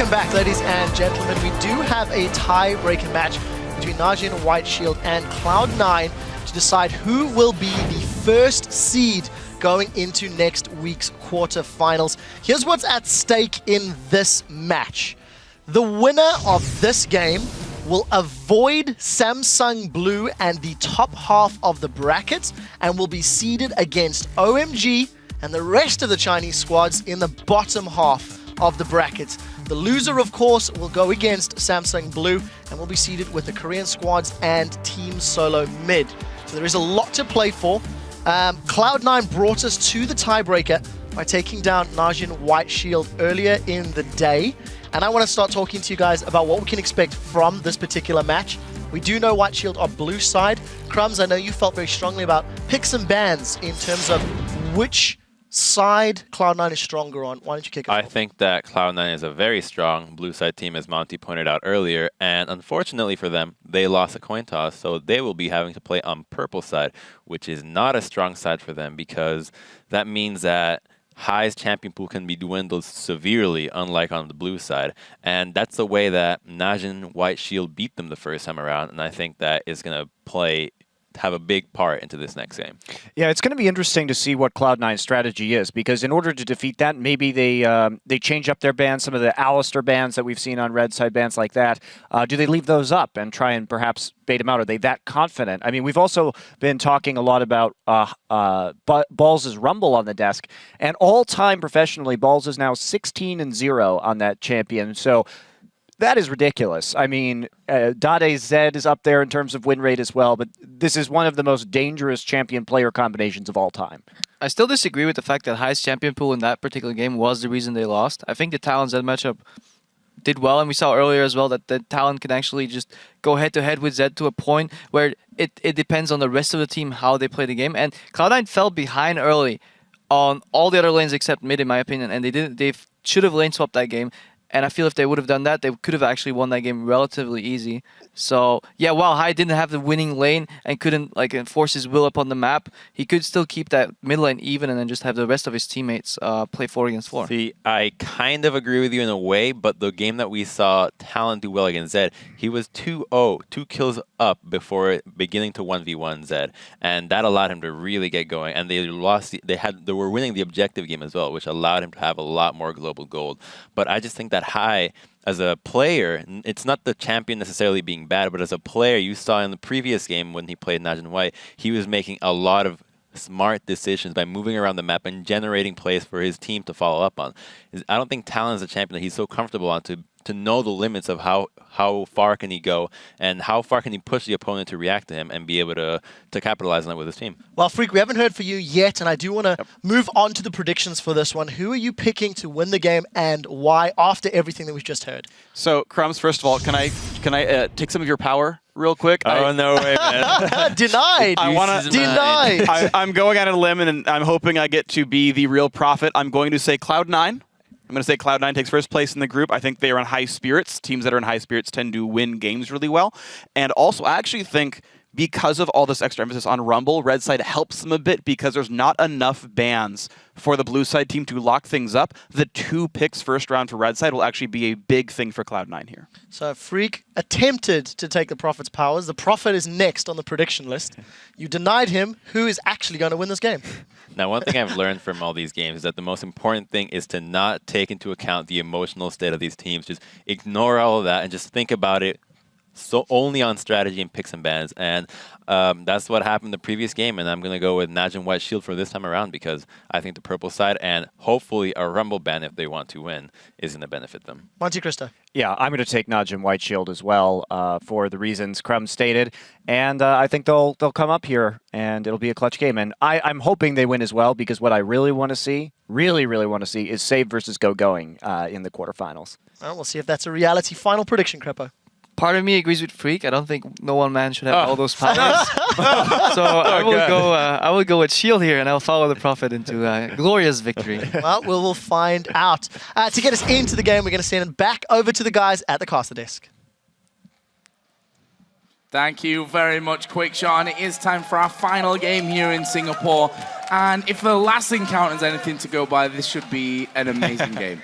Welcome back, ladies and gentlemen. We do have a tie-breaker match between Yeong-jin White Shield and Cloud9 to decide who will be the first seed going into next week's quarterfinals. Here's what's at stake in this match. The winner of this game will avoid Samsung Blue and the top half of the bracket and will be seeded against OMG and the rest of the Chinese squads in the bottom half of the bracket. The loser, of course, will go against Samsung Blue and will be seeded with the Korean squads and Team Solo Mid. So there is a lot to play for. Cloud9 brought us to the tiebreaker by taking down Yeong-jin White Shield earlier in the day. And I want to start talking to you guys about what we can expect from this particular match. We do know White Shield are blue side. Crumbs, I know you felt very strongly about picks and bans in terms of which side Cloud9 is stronger on. Why don't you kick us off? I think that Cloud9 is a very strong blue side team, as Monty pointed out earlier, and unfortunately for them, they lost a coin toss, so they will be having to play on purple side, which is not a strong side for them because that means that High's champion pool can be dwindled severely, unlike on the blue side. And that's the way that Yeong-jin White Shield beat them the first time around, and I think that is going to have a big part into this next game. Yeah, it's going to be interesting to see what Cloud9's strategy is, because in order to defeat that, maybe they change up their bans, some of the Alistair bans that we've seen on red side, bans like that. Do they leave those up and try and perhaps bait them out? Are they that confident? I mean, we've also been talking a lot about Balls' Rumble on the desk, and all-time professionally, Balls is now 16-0 on that champion. So that is ridiculous. I mean, D4G7 is up there in terms of win rate as well, but this is one of the most dangerous champion-player combinations of all time. I still disagree with the fact that High's champion pool in that particular game was the reason they lost. I think the Talon Zed matchup did well, and we saw earlier as well that the Talon can actually just go head-to-head with Zed to a point where it depends on the rest of the team how they play the game. And Cloud9 fell behind early on all the other lanes except mid, in my opinion, and they should have lane swapped that game. And I feel if they would have done that, they could have actually won that game relatively easy. So, yeah, while High didn't have the winning lane and couldn't enforce his will upon the map, he could still keep that mid lane even and then just have the rest of his teammates play 4 against 4. See, I kind of agree with you in a way, but the game that we saw Talon do well against Zed, he was 2-0, 2 kills up before beginning to 1v1 Zed, and that allowed him to really get going. And they were winning the objective game as well, which allowed him to have a lot more global gold. But I just think that High, as a player, it's not the champion necessarily being bad, but as a player, you saw in the previous game when he played Yeong-jin White, he was making a lot of smart decisions by moving around the map and generating plays for his team to follow up on. I don't think Talon is a champion that he's so comfortable on to know the limits of how far can he go and how far can he push the opponent to react to him and be able to capitalize on it with his team. Well, Freak, we haven't heard from you yet, and I do want to move on to the predictions for this one. Who are you picking to win the game and why after everything that we've just heard? So, Crumbs, first of all, can I take some of your power real quick? Oh, no way, man. Denied. Denied. I'm going out on a limb, and I'm hoping I get to be the real prophet. I'm going to say Cloud9. I'm going to say Cloud9 takes first place in the group. I think they are in high spirits. Teams that are in high spirits tend to win games really well. And also, I actually think because of all this extra emphasis on Rumble, red side helps them a bit because there's not enough bans for the blue side team to lock things up. The 2 picks first round for red side will actually be a big thing for Cloud9 here. So Freak attempted to take the Prophet's powers. The Prophet is next on the prediction list. You denied him. Who is actually going to win this game? Now, one thing I've learned from all these games is that the most important thing is to not take into account the emotional state of these teams. Just ignore all of that and just think about it so only on strategy and picks and bans. And that's what happened the previous game. And I'm going to go with Yeong-jin White Shield for this time around because I think the purple side and hopefully a Rumble ban if they want to win is going to benefit them. Monte Cristo. Yeah, I'm going to take Yeong-jin White Shield as well for the reasons Crum stated. And I think they'll come up here and it'll be a clutch game. And I'm hoping they win as well because what I really want to see, really want to see is Save versus Ggoong in the quarterfinals. Well, we'll see if that's a reality. Final prediction, Crepo. Part of me agrees with Freak. I don't think no one man should have all those powers. So I will go with Shield here, and I'll follow the Prophet into a glorious victory. Well, we'll find out. To get us into the game, we're going to send it back over to the guys at the caster desk. Thank you very much, Quickshawn. It is time for our final game here in Singapore. And if the last encounter is anything to go by, this should be an amazing game.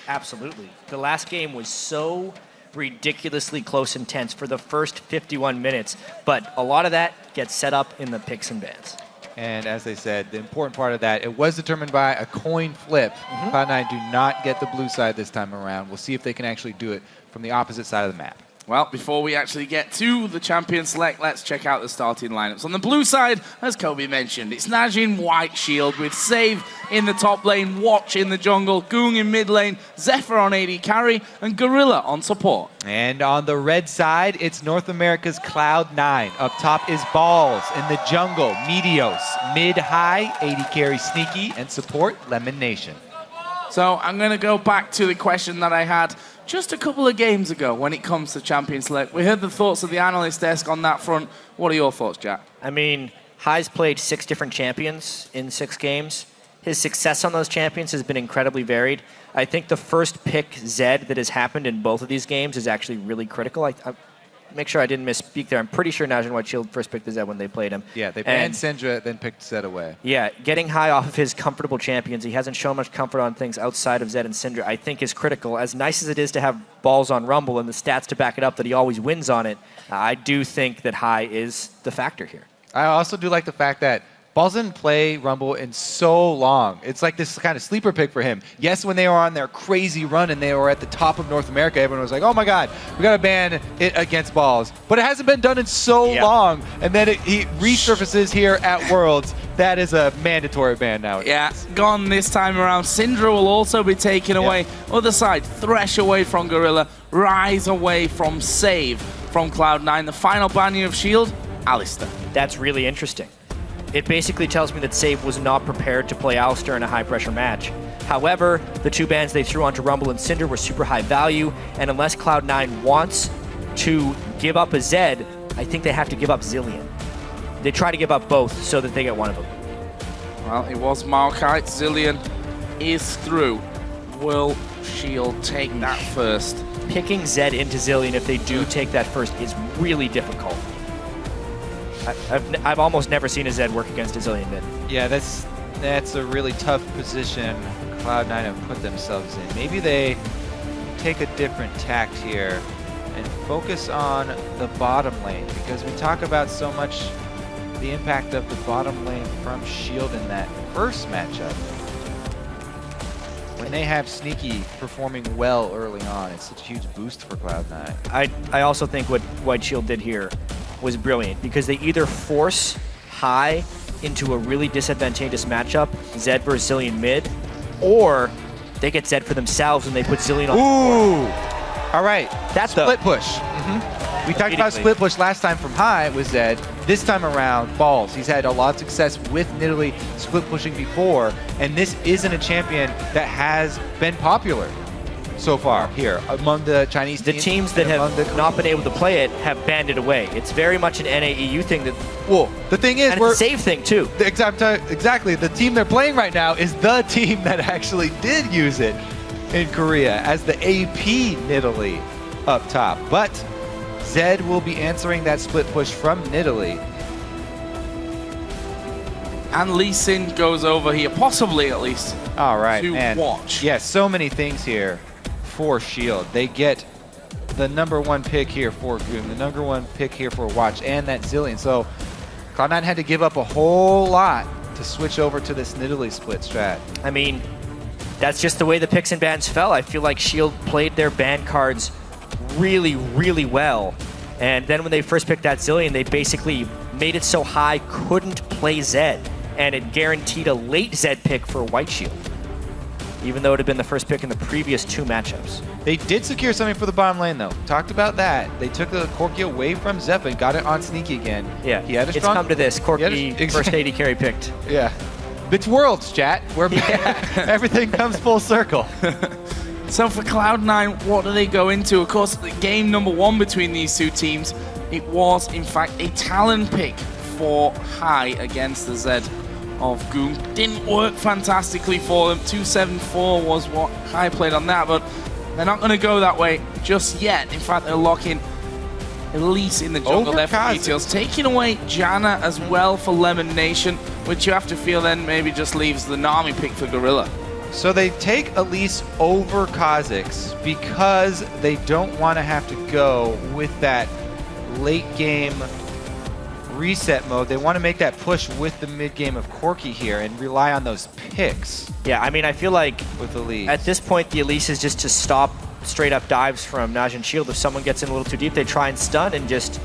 Absolutely. The last game was so ridiculously close and tense for the first 51 minutes, but a lot of that gets set up in the picks and bans. And as they said, the important part of that, it was determined by a coin flip. Cloud9 do not get the blue side this time around. We'll see if they can actually do it from the opposite side of the map. Well, before we actually get to the champion select, let's check out the starting lineups. On the blue side, as Kobe mentioned, it's Najin White Shield with Save in the top lane, Watch in the jungle, Ggoong in mid lane, Zefa on AD carry, and Gorilla on support. And on the red side, it's North America's Cloud9. Up top is Balls. In the jungle, Meteos. Mid-high, AD carry Sneaky, and support LemonNation. So I'm going to go back to the question that I had just a couple of games ago when it comes to champion select. We heard the thoughts of the analyst desk on that front. What are your thoughts, Jack? I mean, Hai's played 6 different champions in 6 games. His success on those champions has been incredibly varied. I think the first pick Zed that has happened in both of these games is actually really critical. I make sure I didn't misspeak there. I'm pretty sure Najin White Shield first picked the Zed when they played him. Yeah, they banned Syndra, then picked Zed away. Yeah, getting Hai off of his comfortable champions, he hasn't shown much comfort on things outside of Zed and Syndra, I think is critical. As nice as it is to have balls on Rumble and the stats to back it up that he always wins on it, I do think that Hai is the factor here. I also do like the fact that Balls didn't play Rumble in so long. It's like this kind of sleeper pick for him. Yes, when they were on their crazy run and they were at the top of North America, everyone was like, oh my God, we got to ban it against Balls. But it hasn't been done in so long. And then he resurfaces here at Worlds. That is a mandatory ban now. Yeah, gone this time around. Syndra will also be taken away. Other side, Thresh away from Gorilla. Rise away from Save from Cloud9. The final banning of Shield, Alistar. That's really interesting. It basically tells me that Save was not prepared to play Alistar in a high-pressure match. However, the 2 bans they threw onto Rumble and Syndra were super high value, and unless Cloud9 wants to give up a Zed, I think they have to give up Zillion. They try to give up both so that they get one of them. Well, it was Maokai. Zillion is through. Will Shield take that first? Picking Zed into Zillion if they do take that first is really difficult. I've almost never seen a Zed work against a Zillion mid. Yeah, that's a really tough position Cloud9 have put themselves in. Maybe they take a different tact here and focus on the bottom lane, because we talk about so much the impact of the bottom lane from Shield in that first matchup. When they have Sneaky performing well early on, it's such a huge boost for Cloud9. I also think what White Shield did here was brilliant, because they either force Hai into a really disadvantageous matchup, Zed versus Zillion mid, or they get Zed for themselves and they put Zillion on the board. All right, That's split push. We talked about split push last time from Hai with Zed. This time around, Balls. He's had a lot of success with Nidalee split pushing before, and this isn't a champion that has been popular so far here among the Chinese teams. The teams that have not been able to play it have banned it away. It's very much an NAEU thing. Well, the thing is, and it's a save thing too. Exactly. The team they're playing right now is the team that actually did use it in Korea as the AP Nidalee up top. But Zed will be answering that split push from Nidalee. And Lee Sin goes over here, possibly at least. All right, to and Watch. Yeah, so many things here for Shield. They get the #1 pick here for Ggoong, the #1 pick here for Watch, and that Zillion. So Cloud9 had to give up a whole lot to switch over to this Nidalee split strat. I mean, that's just the way the picks and bans fell. I feel like Shield played their ban cards really, really well. And then when they first picked that Zillion, they basically made it so Hai couldn't play Zed. And it guaranteed a late Zed pick for White Shield, even though it had been the first pick in the previous 2 matchups. They did secure something for the bottom lane, though. Talked about that. They took the Corki away from Zefa and got it on Sneaky again. Yeah, he had a it's strong... come to this. Corki first AD carry picked. Yeah. It's Worlds, chat. We're everything comes full circle. So for Cloud9, what do they go into? Of course, the game '1 between these 2 teams, it was, in fact, a talent pick for Hai against the Zed of Ggoong. Didn't work fantastically for them. 274 was what Hai played on that, but they're not going to go that way just yet. In fact, they're locking Elise in the jungle there for Meteos, taking away Janna as well for LemonNation, which you have to feel then maybe just leaves the Nami pick for Gorilla. So they take Elise over Kha'Zix because they don't want to have to go with that late game reset mode. They want to make that push with the mid game of Corki here and rely on those picks Yeah, I mean, I feel like with Elise. at this point, the Elise is just to stop straight up dives from Najin Shield. If someone gets in a little too deep, they try and stun and just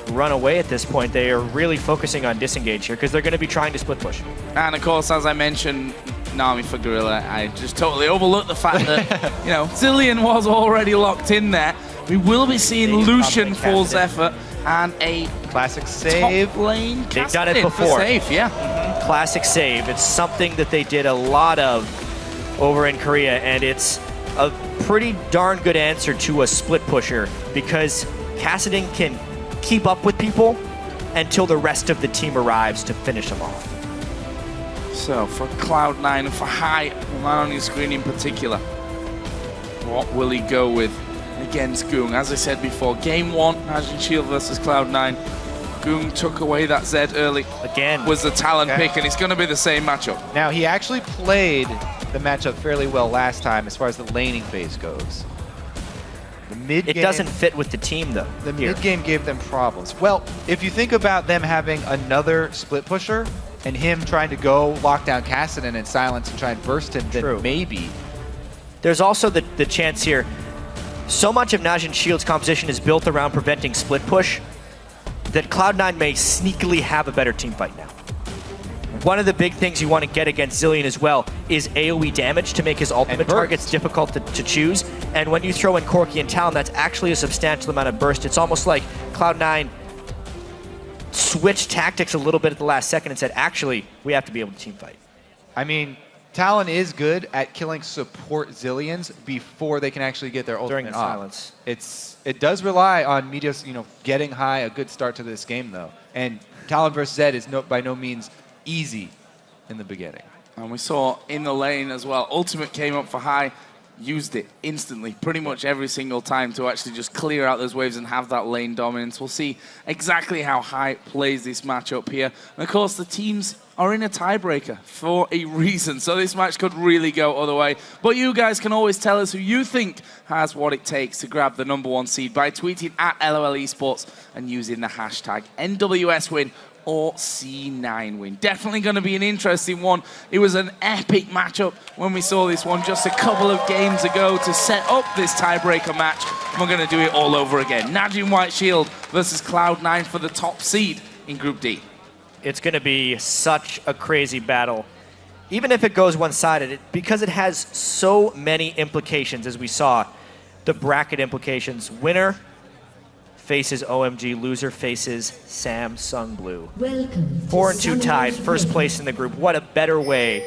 run away at this point. They are really focusing on disengage here because they're going to be trying to split push. And of course, as I mentioned, Nami for Gorilla, I just totally overlooked the fact that, you know, Zillion was already locked in there. We will be seeing Lucian for Zefa and a Classic save. top lane. They've done it Cassidy for before. Safe, yeah. Classic save. It's something that they did a lot of over in Korea, and it's a pretty darn good answer to a split pusher because Kassadin can keep up with people until the rest of the team arrives to finish them off. So for Cloud9 and for High, man on your screen in particular, what will he go with against Ggoong? As I said before, game 1, Najin Shield versus Cloud9. Ggoong took away that Z early. Again, Was the talent pick, and it's going to be the same matchup. Now, he actually played the matchup fairly well last time as far as the laning phase goes. The mid it game, doesn't fit with the team though. The here. mid game gave them problems. Well, if you think about them having another split pusher and him trying to go lock down Kassadin and silence and try and burst him, then True. maybe. There's also the chance here. So much of Najin Shield's composition is built around preventing split push that Cloud9 may sneakily have a better team fight now. One of the big things you want to get against Zillion as well is AoE damage to make his ultimate targets difficult to choose. And when you throw in Corki and Talon, that's actually a substantial amount of burst. It's almost like Cloud9 switched tactics a little bit at the last second and said, actually, we have to be able to team fight. I mean, Talon is good at killing support Zillions before they can actually get their ultimate During the off. silence. It does rely on Meteos, getting high, a good start to this game though. And Talon versus Zed is by no means easy in the beginning. And we saw in the lane as well, Ultimate came up for High, used it instantly, pretty much every single time to actually just clear out those waves and have that lane dominance. We'll see exactly how High plays this matchup here. And of course, the teams are in a tiebreaker for a reason, so this match could really go other way. But you guys can always tell us who you think has what it takes to grab the #1 seed by tweeting at LOL Esports and using the hashtag NWS win or C9 win. Definitely going to be an interesting one. It was an epic matchup when we saw this one just a couple of games ago to set up this tiebreaker match. And we're going to do it all over again. Najin White Shield versus Cloud9 for the top seed in Group D. It's going to be such a crazy battle. Even if it goes one-sided, because it has so many implications, as we saw, the bracket implications. Winner faces OMG, loser faces Samsung Blue. Welcome. 4-2 tied, first place in the group. What a better way.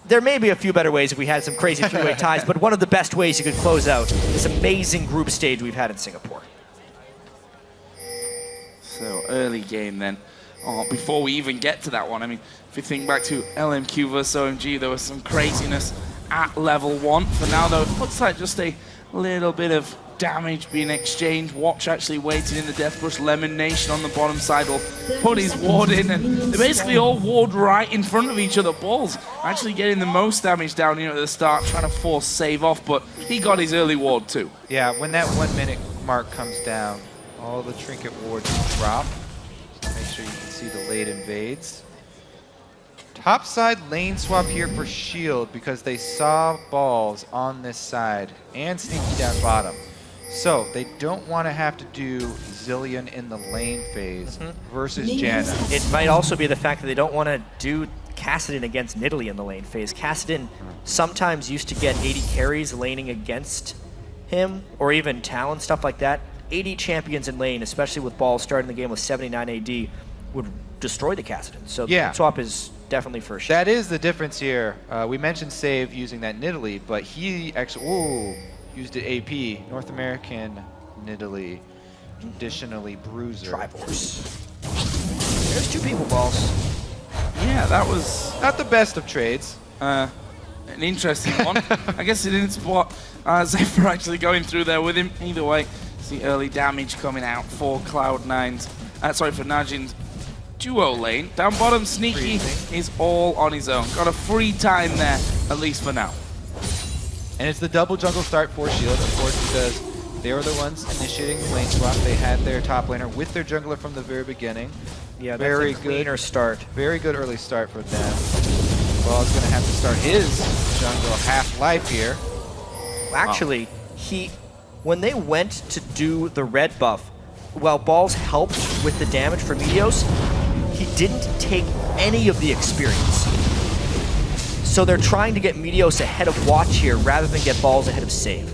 There may be a few better ways if we had some crazy three-way ties, but one of the best ways you could close out this amazing group stage we've had in Singapore. So early game then. Before we even get to that one, I mean, if you think back to LMQ versus OMG, there was some craziness at level 1. For now, though, it looks like just a little bit of damage being exchanged. Watch actually waiting in the death bush. LemonNation on the bottom side will put his ward in, and they basically all ward right in front of each other. Balls actually getting the most damage down here at the start, trying to force save off, but he got his early ward too. Yeah, when that 1 minute mark comes down, all the trinket wards drop. Make sure you can see the late invades. Top side lane swap here for Shield because they saw balls on this side and sneaky down bottom. So they don't want to have to do Zillion in the lane phase versus Janna. It might also be the fact that they don't want to do Kassadin against Nidalee in the lane phase. Kassadin sometimes used to get 80 carries laning against him, or even Talon, stuff like that. 80 champions in lane, especially with balls starting the game with 79 AD, would destroy the Kassadin. So Yeah. the swap is definitely for sure. That is the difference here. We mentioned Save using that Nidalee, but he actually used it AP, North American Nidalee, traditionally Bruiser. Triforce. There's 2 people balls. Yeah, that was Not the best of trades. an interesting one. I guess it didn't spot Zefa actually going through there with him. Either way, it's the early damage coming out for Cloud9's, for Najin's duo lane. Down bottom, Sneaky is all on his own. Got a free time there at least for now. And it's the double jungle start for Shield, of course, because they were the ones initiating the lane swap. They had their top laner with their jungler from the very beginning. Yeah, very that's a cleaner good start. Very good early start for them. Ball's going to have to start his jungle half-life here. Actually, when they went to do the red buff, while Balls helped with the damage for Meteos, he didn't take any of the experience. So they're trying to get Meteos ahead of Watch here rather than get Balls ahead of Save.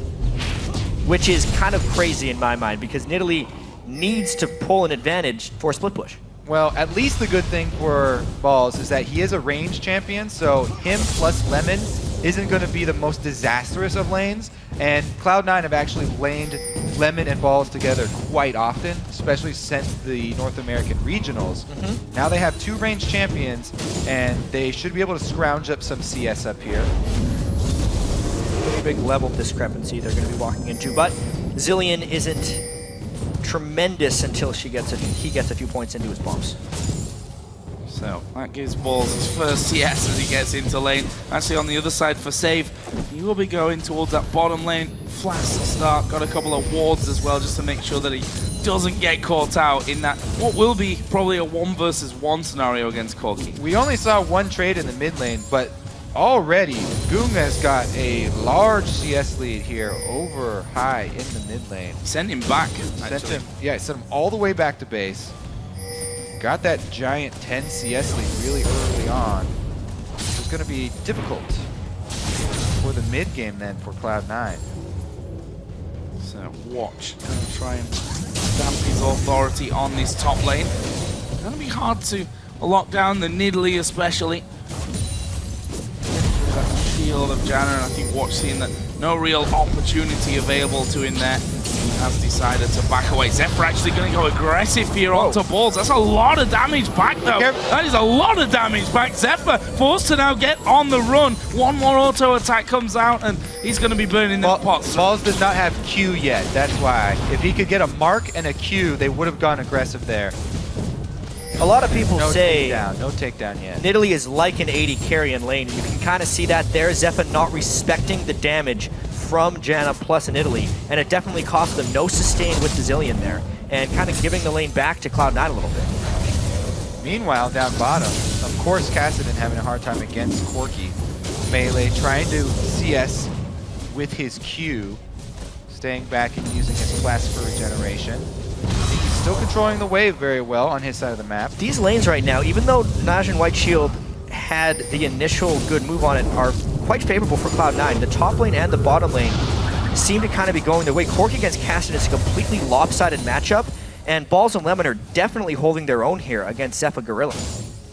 Which is kind of crazy in my mind because Nidalee needs to pull an advantage for split push. Well, at least the good thing for Balls is that he is a range champion, so him plus Lemon isn't going to be the most disastrous of lanes, and Cloud9 have actually laned Lemon and Balls together quite often, especially since the North American regionals. Now they have 2 range champions, and they should be able to scrounge up some CS up here. Pretty big level discrepancy they're going to be walking into, but Zilean isn't tremendous until he gets a few points into his bombs. So that gives Balls his first CS as he gets into lane. Actually on the other side for Save, he will be going towards that bottom lane. Flash to start, got a couple of wards as well just to make sure that he doesn't get caught out in that what will be probably a 1 versus 1 scenario against Corki. We only saw 1 trade in the mid lane, but already Ggoong has got a large CS lead here over High in the mid lane. Send him back, actually. Sent him all the way back to base. Got that giant 10 CS lead really early on. It's going to be difficult for the mid game then for Cloud9. So Watch going to try and stamp his authority on this top lane. It's going to be hard to lock down the Nidalee especially. That shield of Janna, and I think Watch seeing that no real opportunity available to him there. Has decided to back away. Zefa actually going to go aggressive here onto Balls. That's a lot of damage back though. That is a lot of damage back. Zefa forced to now get on the run. 1 more auto attack comes out and he's going to be burning the pots. Balls does not have Q yet, that's why. If he could get a mark and a Q, they would have gone aggressive there. A lot of people say no takedown yet. Nidalee is like an 80 carry in lane. You can kind of see that there. Zefa not respecting the damage from Janna plus an Nidalee, and it definitely cost them no sustain with the Zilean there, and kind of giving the lane back to Cloud9 a little bit. Meanwhile, down bottom, of course, Kassadin having a hard time against Corki. Melee trying to CS with his Q, staying back and using his flash for regeneration. He's still controlling the wave very well on his side of the map. These lanes right now, even though Najin White Shield had the initial good move on it, are quite favorable for Cloud9. The top lane and the bottom lane seem to kind of be going their way. Corki against Kassadin is a completely lopsided matchup, and Balls and Lemon are definitely holding their own here against Zefa Gorilla.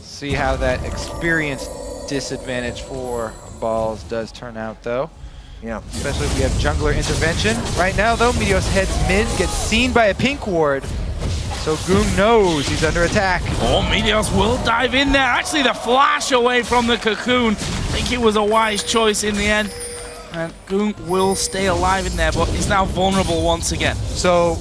See how that experience disadvantage for Balls does turn out, though. Yeah. Especially if we have jungler intervention. Right now, though, Meteos heads mid, gets seen by a pink ward. So Ggoong knows he's under attack. Oh, Meteos will dive in there. Actually, the flash away from the cocoon. I think it was a wise choice in the end. And Ggoong will stay alive in there, but he's now vulnerable once again. So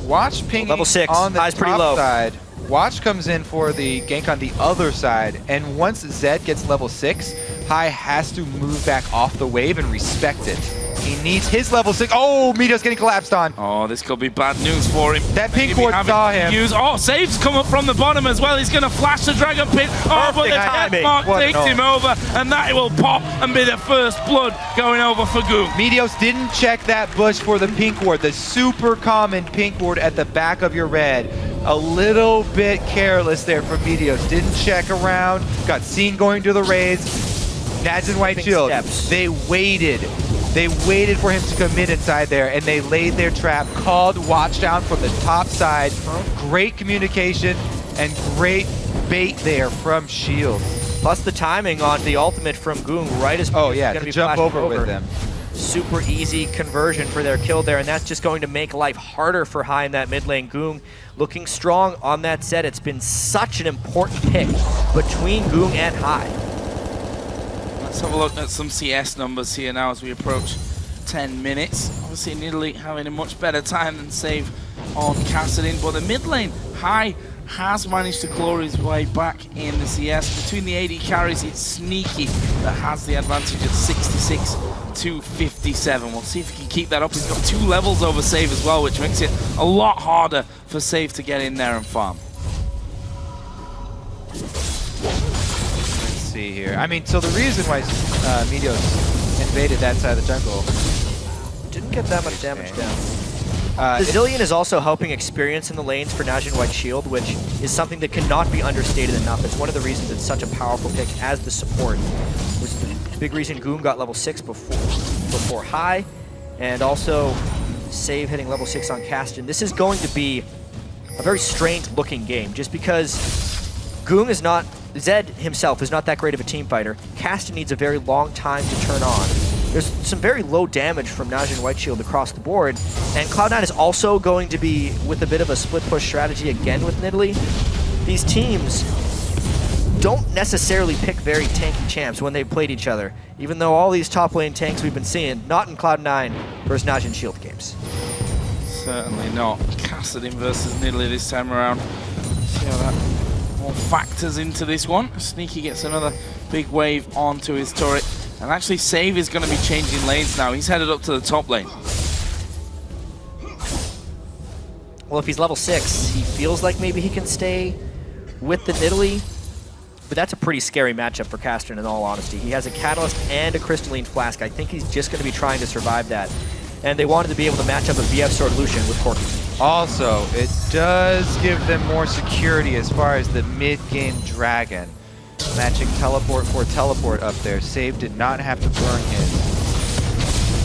Watch pinging level 6 on the High's pretty top low. side. Watch comes in for the gank on the other side, and once Zed gets level 6, High has to move back off the wave and respect it. He needs his level 6. Oh, Meteos getting collapsed on. Oh, this could be bad news for him. That pink ward saw him. Oh, Save's come up from the bottom as well. He's going to flash the Dragon Pit. Oh, but the death mark takes him over, and that will pop and be the first blood going over for Ggoong. Meteos didn't check that bush for the pink ward, the super common pink ward at the back of your red. A little bit careless there from Meteos. Didn't check around, got seen going to the raids. Najin White Shield, they waited. They waited for him to commit inside there, and they laid their trap, called Watch down from the top side. Great communication and great bait there from Shield. Plus the timing on the ultimate from Ggoong right as to jump over with them. Super easy conversion for their kill there, and that's just going to make life harder for High in that mid lane. Ggoong looking strong on that set. It's been such an important pick between Ggoong and High. Let's have a look at some CS numbers here now as we approach 10 minutes. Obviously, Nidalee having a much better time than Save on Kassadin, but the mid lane, High has managed to claw his way back in the CS. Between the AD carries, it's Sneaky that has the advantage at 66 to 57. We'll see if he can keep that up. He's got 2 levels over Save as well, which makes it a lot harder for Save to get in there and farm. Let's see here. I mean, so the reason why Meteos invaded that side of the jungle. Didn't get that much damage down. The Zillion is also helping experience in the lanes for Najin White Shield, which is something that cannot be understated enough. It's one of the reasons it's such a powerful pick as the support. Which is the big reason Ggoong got level 6 before High, and also Save hitting level 6 on Caston. This is going to be a very strange looking game, just because Ggoong is not, Zed himself is not that great of a team fighter. Caston needs a very long time to turn on. There's some very low damage from Najin White Shield across the board, and Cloud9 is also going to be with a bit of a split push strategy again with Nidalee. These teams don't necessarily pick very tanky champs when they've played each other, even though all these top lane tanks we've been seeing, not in Cloud9 versus Najin Shield games. Certainly not. Kassadin versus Nidalee this time around. See how that all factors into this one. Sneaky gets another big wave onto his turret. And actually, Save is going to be changing lanes now. He's headed up to the top lane. Well, if he's level 6, he feels like maybe he can stay with the Nidalee. But that's a pretty scary matchup for Caston, in all honesty. He has a Catalyst and a Crystalline Flask. I think he's just going to be trying to survive that. And they wanted to be able to match up a BF Sword Lucian with Corki. Also, it does give them more security as far as the mid-game Dragon. Matching teleport for teleport up there. Save did not have to burn his.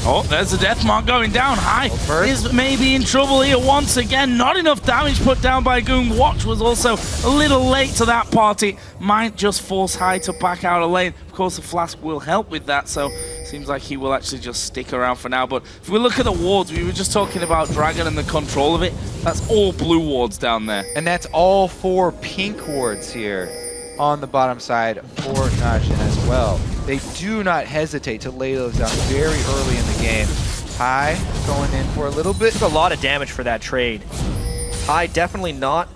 Oh, there's the death mark going down. High is maybe in trouble here once again. Not enough damage put down by Ggoong. Watch was also a little late to that party. Might just force High to back out of lane. Of course, the Flask will help with that, so seems like he will actually just stick around for now. But if we look at the wards, we were just talking about Dragon and the control of it. That's all blue wards down there. And that's all 4 pink wards here on the bottom side for Najin as well. They do not hesitate to lay those down very early in the game. High going in for a little bit. Took a lot of damage for that trade. High definitely not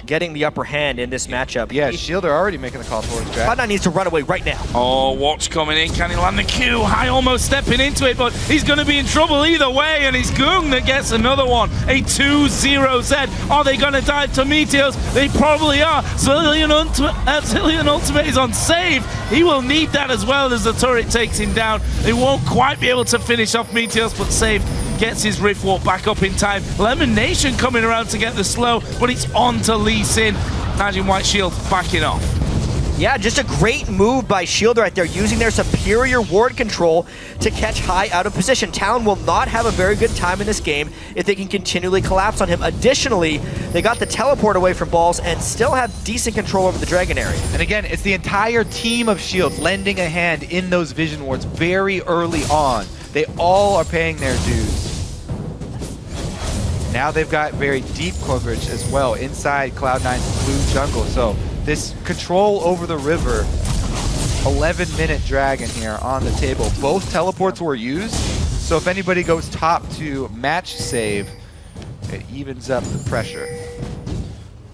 getting the upper hand in this matchup. Yeah, Shield are already making the call towards Dragon. Cloud9 needs to run away right now. Oh, Watch coming in. Can he land the Q? High almost stepping into it, but he's going to be in trouble either way, and it's Ggoong that gets another one. A 2-0 Z. Are they going to dive to Meteos? They probably are. Zillion Ultimate is on Save. He will need that as well as the turret takes him down. They won't quite be able to finish off Meteos, but Save gets his Rift Walk back up in time. LemonNation coming around to get the slow, but it's on to Lee Sin. Najin White Shield backing off. Yeah, just a great move by Shield right there, using their superior ward control to catch High out of position. Talon will not have a very good time in this game if they can continually collapse on him. Additionally, they got the teleport away from Balls and still have decent control over the Dragon area. And again, it's the entire team of Shield lending a hand in those vision wards very early on. They all are paying their dues. Now they've got very deep coverage as well inside Cloud9's blue jungle. So this control over the river, 11-minute Dragon here on the table. Both teleports were used, so if anybody goes top to match Save, it evens up the pressure.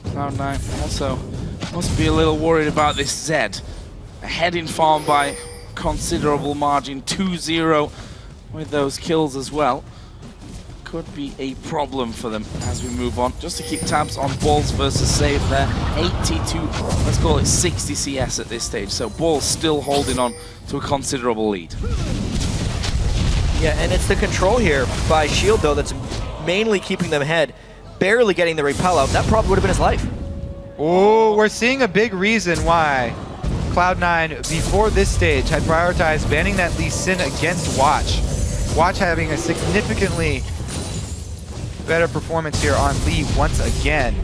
Cloud9 also must be a little worried about this Zed. Ahead in farm by considerable margin, 2-0 with those kills as well. Could be a problem for them as we move on. Just to keep tabs on Balls versus Save there. 82, let's call it 60 CS at this stage. So Balls still holding on to a considerable lead. Yeah, and it's the control here by Shield, though, that's mainly keeping them ahead. Barely getting the repel out. That probably would have been his life. Oh, we're seeing a big reason why Cloud9, before this stage, had prioritized banning that Lee Sin against Watch. Watch having a significantly better performance here on Lee once again.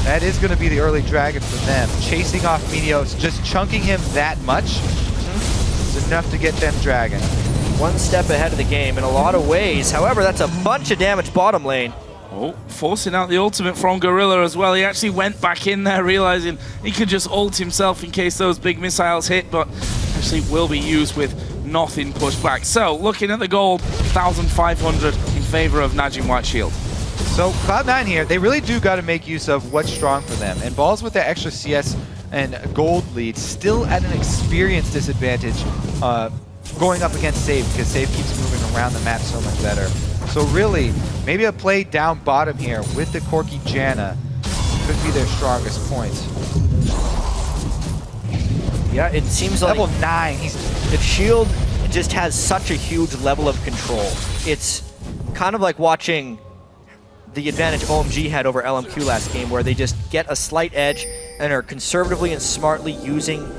That is going to be the early Dragon for them. Chasing off Meteos, just chunking him that much is enough to get them Dragon. One step ahead of the game in a lot of ways. However, that's a bunch of damage bottom lane. Oh, forcing out the ultimate from Gorilla as well. He actually went back in there, realizing he could just ult himself in case those big missiles hit, but actually will be used with nothing pushed back. So, looking at the gold, 1,500 in favor of Najin White Shield. So Cloud9 here, they really do got to make use of what's strong for them. And Balls with that extra CS and gold lead still at an experience disadvantage going up against Save, because Save keeps moving around the map so much better. So really, maybe a play down bottom here with the Corki Janna could be their strongest point. Yeah, it seems like Level 9, if Shield just has such a huge level of control, it's kind of like watching the advantage OMG had over LMQ last game, where they just get a slight edge and are conservatively and smartly using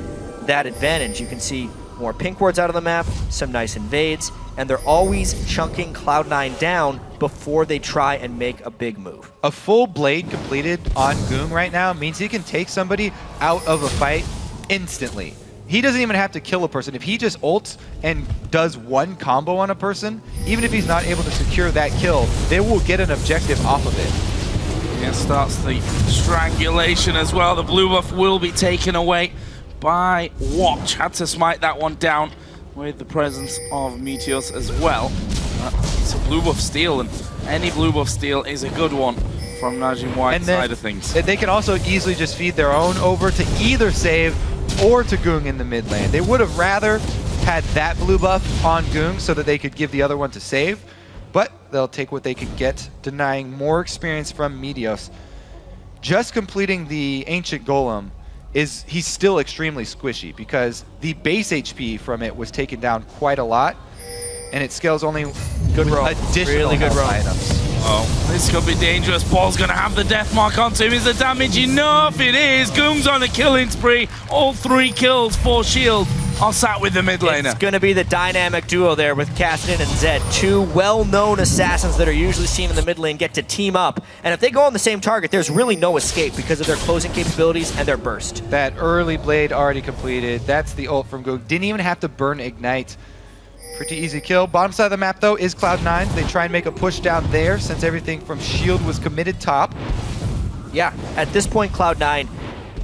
that advantage. You can see more pink wards out of the map, some nice invades, and they're always chunking Cloud9 down before they try and make a big move. A full blade completed on Ggoong right now means he can take somebody out of a fight instantly. He doesn't even have to kill a person. If he just ults and does one combo on a person, even if he's not able to secure that kill, they will get an objective off of it. Yeah, starts the strangulation as well. The blue buff will be taken away by Watch. Had to smite that one down with the presence of Meteos as well. It's a blue buff steal, and any blue buff steal is a good one from Najin White's side of things. They can also easily just feed their own over to either Save or to Ggoong in the mid lane. They would have rather had that blue buff on Ggoong so that they could give the other one to Save, but they'll take what they could get, denying more experience from Meteos. Just completing the Ancient Golem he's still extremely squishy, because the base HP from it was taken down quite a lot, and it scales only good roam. Additional really good roam. items. Oh, this could be dangerous. Paul's going to have the death mark onto him. Is the damage enough? It is. Ggoong's on a killing spree. All 3 kills for Shield are sat with the mid laner. It's going to be the dynamic duo there with Cassidy and Zed. 2 well-known assassins that are usually seen in the mid lane get to team up. And if they go on the same target, there's really no escape because of their closing capabilities and their burst. That early blade already completed. That's the ult from Ggoong. Didn't even have to burn Ignite. Pretty easy kill. Bottom side of the map, though, is Cloud9. They try and make a push down there since everything from Shield was committed top. Yeah, at this point, Cloud9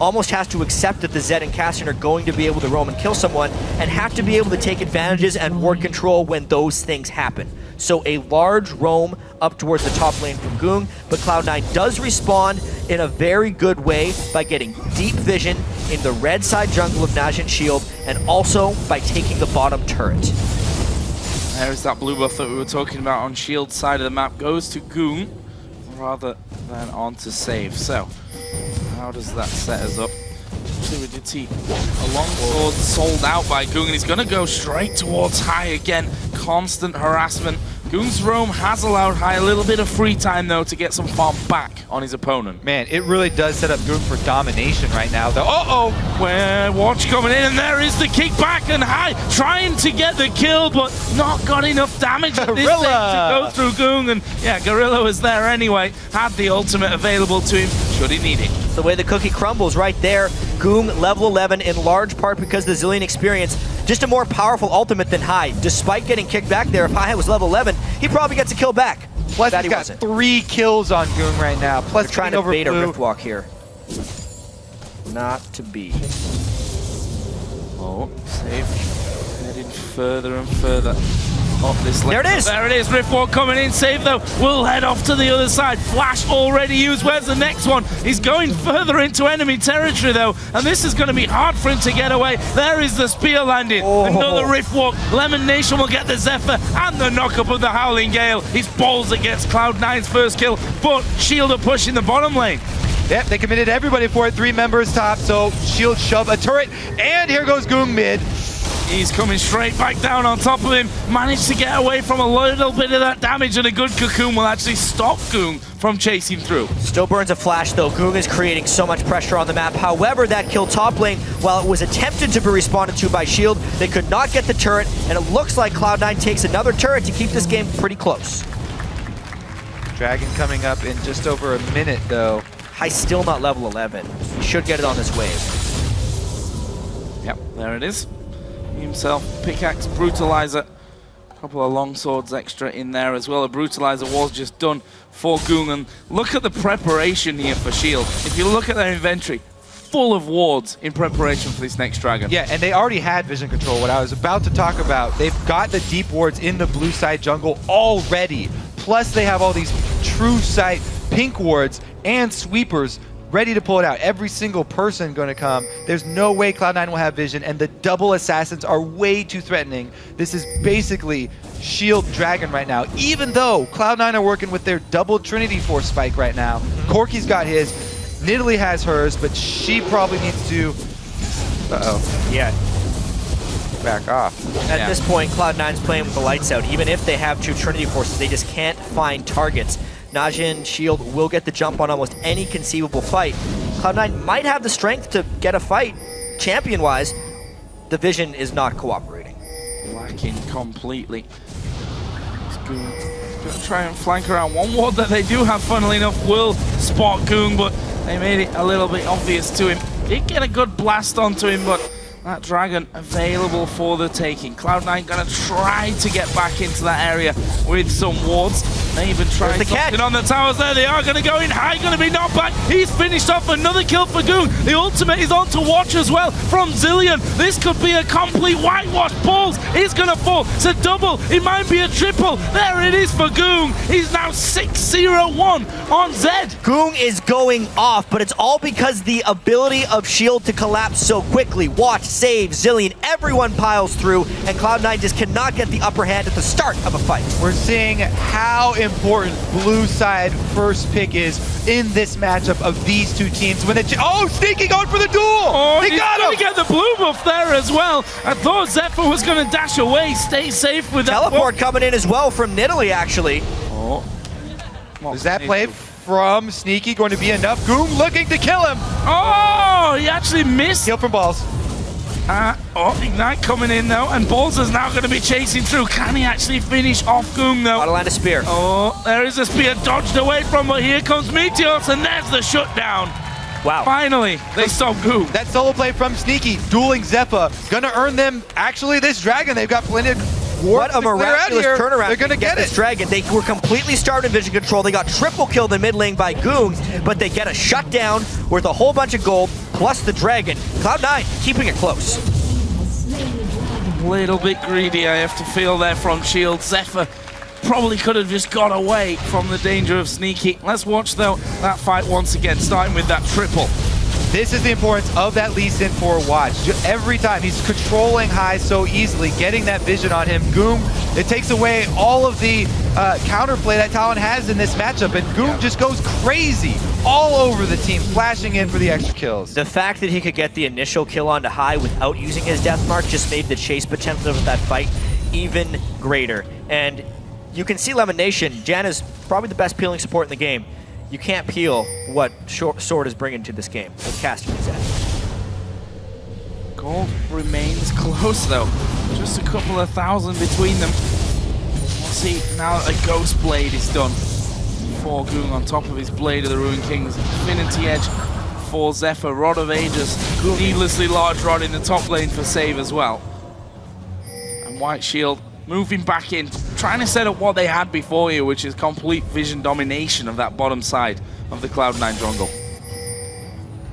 almost has to accept that the Zed and Cassian are going to be able to roam and kill someone, and have to be able to take advantages and ward control when those things happen. So a large roam up towards the top lane from Ggoong, but Cloud9 does respond in a very good way by getting deep vision in the red side jungle of Najin Shield, and also by taking the bottom turret. There's that blue buff that we were talking about on Shield side of the map. Goes to Ggoong rather than on to Save. So, how does that set us up? Actually, we did see a longsword sold out by Ggoong, and he's going to go straight towards High again. Constant harassment. Ggoong's roam has allowed High a little bit of free time, though, to get some farm back on his opponent. Man, it really does set up Ggoong for domination right now, though. Uh-oh! Where Watch coming in, and there is the kickback, and High trying to get the kill, but not got enough damage at this stage to go through Ggoong. And yeah, Gorilla was there anyway, had the ultimate available to him, should he need it. It's the way the cookie crumbles right there. Ggoong level 11 in large part because of the Zillion experience. Just a more powerful ultimate than High. Despite getting kicked back there, if High was level 11, he probably gets a kill back. Plus, he's got 3 kills on Ggoong right now. Plus, they're trying to bait a Rift Walk here. Not to be. Oh, Save heading further and further up this lane. There it is! There it is, Riftwalk coming in. Save, though, will head off to the other side. Flash already used. Where's the next one? He's going further into enemy territory, though, and this is going to be hard for him to get away. There is the spear landing. Oh. Another Riftwalk. Lemonation will get the Zefa and the knock-up of the Howling Gale. His balls against Cloud9's first kill, but Shield are pushing the bottom lane. Yep, they committed everybody for it. 3 members top, so Shield shove a turret, and here goes Ggoong mid. He's coming straight back down on top of him. Managed to get away from a little bit of that damage, and a good cocoon will actually stop Ggoong from chasing through. Still burns a flash, though. Ggoong is creating so much pressure on the map. However, that kill top lane, while it was attempted to be responded to by Shield, they could not get the turret, and it looks like Cloud9 takes another turret to keep this game pretty close. Dragon coming up in just over a minute, though. High's still not level 11. He should get it on this wave. Yep, there it is. Himself, pickaxe, brutalizer, a couple of long swords extra in there as well. A brutalizer was just done for Ggoong, and look at the preparation here for Shield. If you look at their inventory, full of wards in preparation for this next dragon. Yeah, and they already had vision control, what I was about to talk about. They've got the deep wards in the blue side jungle already. Plus they have all these true sight pink wards and sweepers ready to pull it out. Every single person going to come. There's no way Cloud9 will have vision, and the double assassins are way too threatening. This is basically Shield Dragon right now, even though Cloud9 are working with their double Trinity Force spike right now. Corki's got his, Nidalee has hers, but she probably needs to... Yeah. back off. At this point, Cloud9's playing with the lights out. Even if they have 2 Trinity Forces, they just can't find targets. Najin Shield will get the jump on almost any conceivable fight. Cloud9 might have the strength to get a fight, champion-wise. The vision is not cooperating. Lacking completely. Ggoong going to try and flank around. One ward that they do have, funnily enough, will spot Ggoong, but they made it a little bit obvious to him. Did get a good blast onto him, but that Dragon available for the taking. Cloud9 going to try to get back into that area with some wards. They even tried something on the towers there. They are going to go in high, going to be knocked back. He's finished off another kill for Ggoong. The ultimate is on to watch as well from Zillion. This could be a complete whitewash. Balls is going to fall. It's a double. It might be a triple. There it is for Ggoong. He's now 6-0-1 on Zed. Ggoong is going off, but it's all because the ability of Shield to collapse so quickly. Watch, save, Zillion, everyone piles through, and Cloud9 just cannot get the upper hand at the start of a fight. We're seeing how important blue side first pick is in this matchup of these two teams. When Sneaky going for the duel! Oh, he got him! He's going to get the blue buff there as well. I thought Zefa was going to dash away, stay safe with that. Teleport coming in as well from Nidalee, actually. Oh. Is that play from Sneaky going to be enough? Ggoong looking to kill him! Oh, he actually missed. Kill from Balls. Ignite coming in though, and Balls is now going to be chasing through. Can he actually finish off Ggoong though? Gotta land a spear. Oh, there is a spear dodged away from, but here comes Meteos, and there's the shutdown. Wow. Finally, they stop Ggoong. That solo play from Sneaky, dueling Zefa, gonna earn them actually this dragon. They've got plenty of wards What a miraculous turnaround. They're gonna get this it. dragon. They were completely starved in vision control. They got triple killed in mid lane by Ggoong, but they get a shutdown worth a whole bunch of gold, plus the dragon. Cloud9 keeping it close. Little bit greedy, I have to feel there from Shield. Zefa probably could have just got away from the danger of Sneaky. Let's watch though that fight once again, starting with that triple. This is the importance of that Lee Sin for watch. Every time he's controlling high so easily, getting that vision on him. Ggoong, it takes away all of the counterplay that Talon has in this matchup, and Ggoong just goes crazy all over the team, flashing in for the extra kills. The fact that he could get the initial kill onto high without using his death mark just made the chase potential of that fight even greater. And you can see LemonNation, Jan is probably the best peeling support in the game. You can't peel what Sword is bringing to this game with casting his edge. Gold remains close though. Just a couple of thousand between them. We'll see now that a Ghost Blade is done for Ggoong on top of his Blade of the Ruined Kings. Infinity Edge for Zefa. Rod of Ages. Needlessly large rod in the top lane for save as well. And White Shield moving back in, trying to set up what they had before here, which is complete vision domination of that bottom side of the Cloud9 jungle.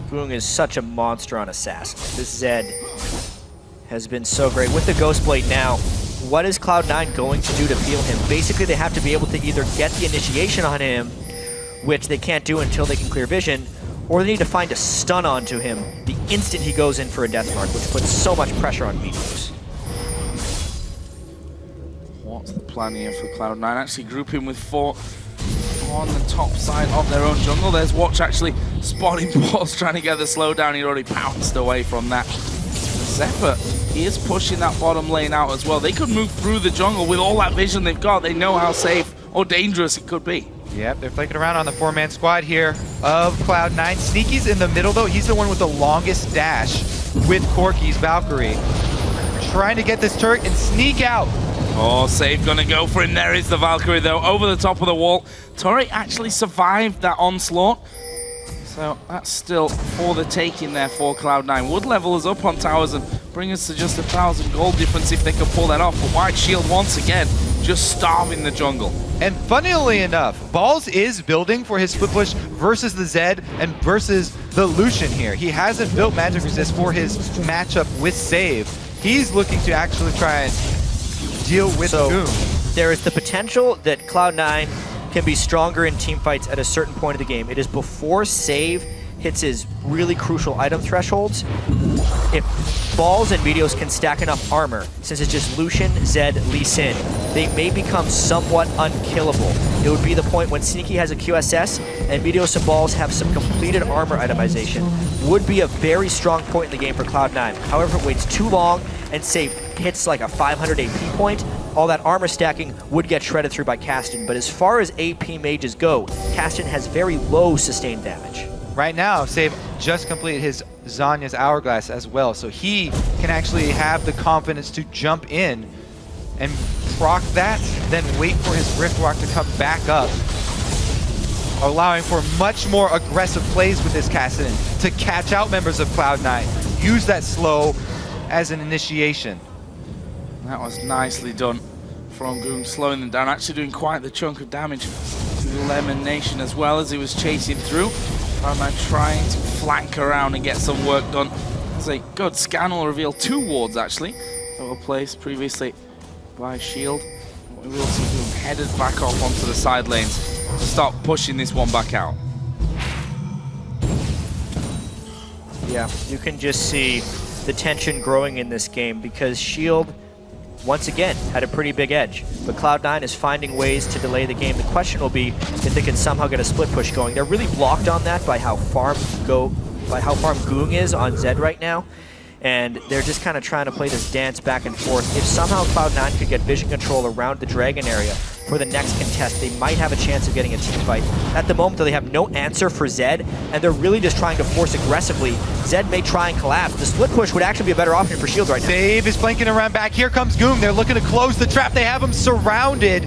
Ggoong is such a monster on Assassin. This Zed has been so great. With the Ghost Blade now, what is Cloud9 going to do to peel him? Basically, they have to be able to either get the initiation on him, which they can't do until they can clear vision, or they need to find a stun onto him the instant he goes in for a death mark, which puts so much pressure on Meteos. What's the plan here for Cloud9? Actually grouping with 4 on the top side of their own jungle. There's Watch actually spotting Balls, trying to get the slowdown. He already pounced away from that. Zefa, he is pushing that bottom lane out as well. They could move through the jungle with all that vision they've got. They know how safe or dangerous it could be. Yep, they're flanking around on the 4-man squad here of Cloud9. Sneaky's in the middle though. He's the one with the longest dash with Corki's Valkyrie. Trying to get this turret and sneak out. Oh, Safe gonna go for him. There is the Valkyrie though, over the top of the wall. Turret actually survived that onslaught. So that's still for the taking there for Cloud9. Wood level is up on towers and bring us to just 1,000 gold difference if they can pull that off. But White Shield once again, just starving the jungle. And funnily enough, Balls is building for his split push versus the Zed and versus the Lucian here. He hasn't built magic resist for his matchup with Save. He's looking to actually try and deal with Ggoong. There is the potential that Cloud9 can be stronger in team fights at a certain point of the game. It is before Save hits his really crucial item thresholds. If Balls and Meteos can stack enough armor, since it's just Lucian, Zed, Lee Sin, they may become somewhat unkillable. It would be the point when Sneaky has a QSS and Meteos and Balls have some completed armor itemization. Would be a very strong point in the game for Cloud9. However, if it waits too long and Save hits like a 500 AP point, all that armor stacking would get shredded through by Kasten. But as far as AP mages go, Kasten has very low sustained damage. Right now, Save just completed his Zanya's Hourglass as well, so he can actually have the confidence to jump in and proc that, then wait for his Rift Walk to come back up, allowing for much more aggressive plays with this Kasten to catch out members of Cloud9. Use that slow as an initiation. That was nicely done from Ggoong, slowing them down, actually doing quite the chunk of damage to LemonNation as well as he was chasing through. Cloud9 trying to flank around and get some work done. There's a good scan will reveal 2 wards actually that were placed previously by Shield. We will see Ggoong headed back off onto the side lanes to start pushing this one back out. Yeah, you can just see the tension growing in this game because Shield, once again, had a pretty big edge. But Cloud9 is finding ways to delay the game. The question will be if they can somehow get a split push going. They're really blocked on that by how farm Ggoong is on Zed right now. And they're just kind of trying to play this dance back and forth. If somehow Cloud9 could get vision control around the Dragon area for the next contest, they might have a chance of getting a team fight. At the moment, though, they have no answer for Zed, and they're really just trying to force aggressively. Zed may try and collapse. The split push would actually be a better option for Shield right now. Save is flanking around back. Here comes Ggoong. They're looking to close the trap. They have him surrounded.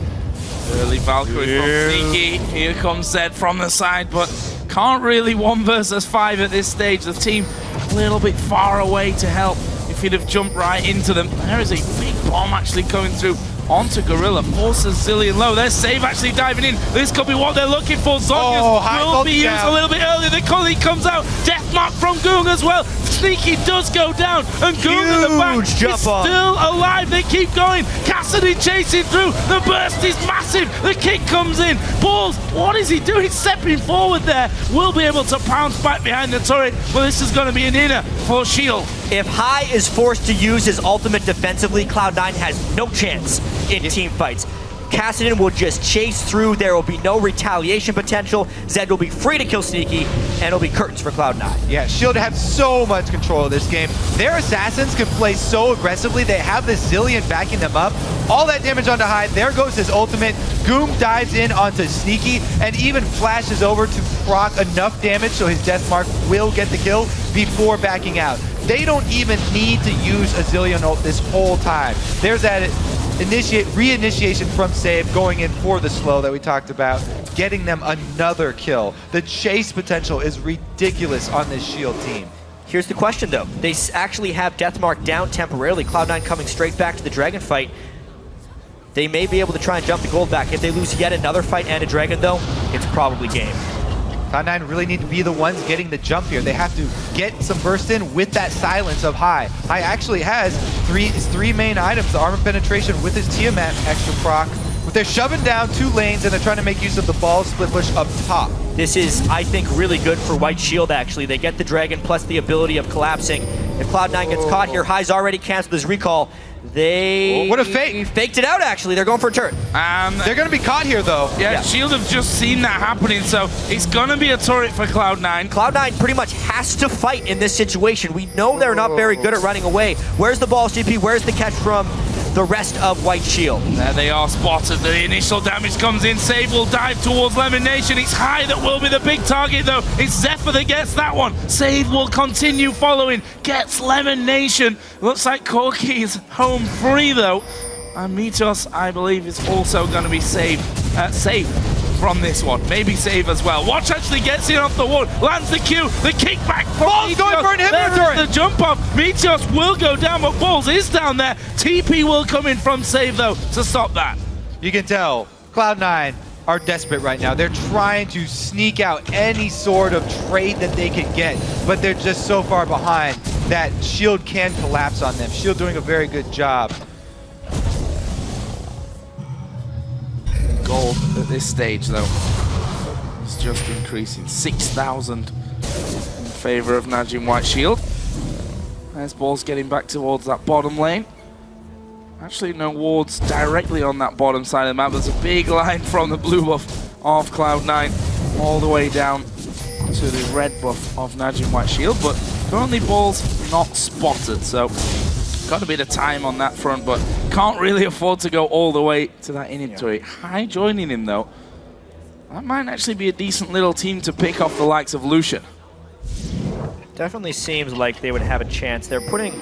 Early Valkyrie from Sneaky. Here comes Zed from the side, but can't really 1 versus 5 at this stage. The team a little bit far away to help if he'd have jumped right into them. There is a big bomb actually coming through onto Gorilla, forces Zillion low. There's Save actually diving in. This could be what they're looking for. Zonia's will be used a little bit earlier. The collie comes out. Death mark from Ggoong as well. Sneaky does go down, and Ggoong in the back is still alive. They keep going. Cassidy chasing through. The burst is massive. The kick comes in. Balls, what is he doing? Stepping forward there. Will be able to pounce back behind the turret, but this is going to be an inner for Shield. If Hai is forced to use his ultimate defensively, Cloud9 has no chance in team fights. Cassidy will just chase through. There will be no retaliation potential. Zed will be free to kill Sneaky, and it'll be curtains for Cloud9. Yeah, Shield have so much control of this game. Their assassins can play so aggressively. They have the Zillion backing them up. All that damage onto Hyde. There goes his ultimate. Ggoong dives in onto Sneaky and even flashes over to proc enough damage so his death mark will get the kill before backing out. They don't even need to use a Zillion ult this whole time. There's that reinitiation from Save going in for the slow that we talked about, getting them another kill. The chase potential is ridiculous on this Shield team. Here's the question though. They actually have Deathmark down temporarily. Cloud9 coming straight back to the Dragon fight. They may be able to try and jump the gold back. If they lose yet another fight and a Dragon though, it's probably game. Cloud9 really need to be the ones getting the jump here. They have to get some burst in with that silence of Hai. Hai actually has his three main items, the armor penetration with his Tiamat extra proc. But they're shoving down 2 lanes and they're trying to make use of the ball split push up top. This is, I think, really good for White Shield, actually. They get the Dragon plus the ability of collapsing. If Cloud9 gets caught here, Hai's already canceled his recall. They what a fake! Faked it out, actually. They're going for a turret. They're going to be caught here, though. Yeah, Shield have just seen that happening, so it's going to be a turret for Cloud9. Cloud9 pretty much has to fight in this situation. We know they're not very good at running away. Where's the ball, CP? Where's the catch from the rest of White Shield? There they are spotted. The initial damage comes in. Save will dive towards LemonNation. It's Hai that will be the big target, though. It's Zefa that gets that one. Save will continue following. Gets LemonNation. Looks like Corky is home free, though. And Meteos, I believe, is also going to be safe from this one. Maybe save as well. Watch actually gets in off the wall. Lands the Q. The kickback from Ball's Meteos. going for an inhibitor turret. The jump off. Meteos will go down, but Balls is down there. TP will come in from Save, though, to stop that. You can tell Cloud9 are desperate right now. They're trying to sneak out any sort of trade that they can get, but they're just so far behind that Shield can collapse on them. Shield doing a very good job. gold at this stage, though. It's just increasing. 6,000 in favor of Najin White Shield. There's balls getting back towards that bottom lane. Actually, no wards directly on that bottom side of the map. There's a big line from the blue buff of Cloud9 all the way down to the red buff of Najin White Shield, but currently balls not spotted, so got a bit of time on that front, but can't really afford to go all the way to that inhibitor. High joining him, though. That might actually be a decent little team to pick off the likes of Lucian. Definitely seems like they would have a chance. They're putting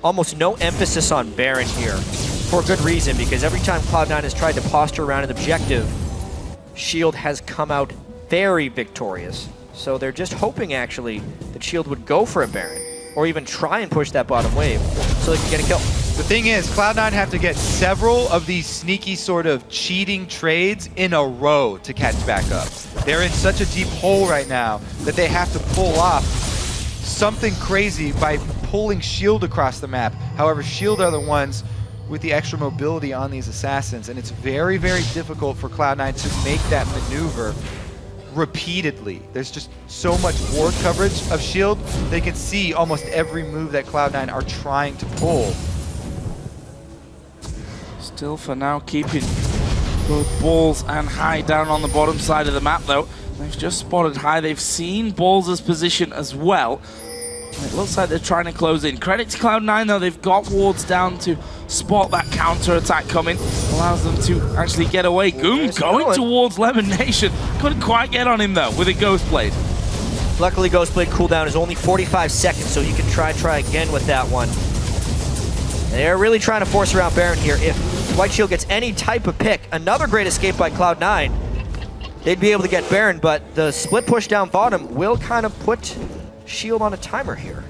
almost no emphasis on Baron here for good reason, because every time Cloud9 has tried to posture around an objective, Shield has come out very victorious. So they're just hoping, actually, that Shield would go for a Baron, or even try and push that bottom wave so they can get a kill. The thing is, Cloud9 have to get several of these sneaky sort of cheating trades in a row to catch back up. They're in such a deep hole right now that they have to pull off something crazy by pulling Shield across the map. However, Shield are the ones with the extra mobility on these assassins, and it's very, very difficult for Cloud9 to make that maneuver repeatedly. There's just so much ward coverage of Shield. They can see almost every move that Cloud9 are trying to pull. Still for now keeping both Balls and High down on the bottom side of the map, though. They've just spotted High. They've seen Balls' position as well. It looks like they're trying to close in. Credit to Cloud9, though. They've got wards down to spot that counter-attack coming. Allows them to actually get away. Ggoong going towards LemonNation. Couldn't quite get on him, though, with a Ghost Blade. Luckily, Ghost Blade cooldown is only 45 seconds, so you can try again with that one. They're really trying to force around Baron here. If White Shield gets any type of pick, another great escape by Cloud9, they'd be able to get Baron, but the split push down bottom will kind of put Shield on a timer here.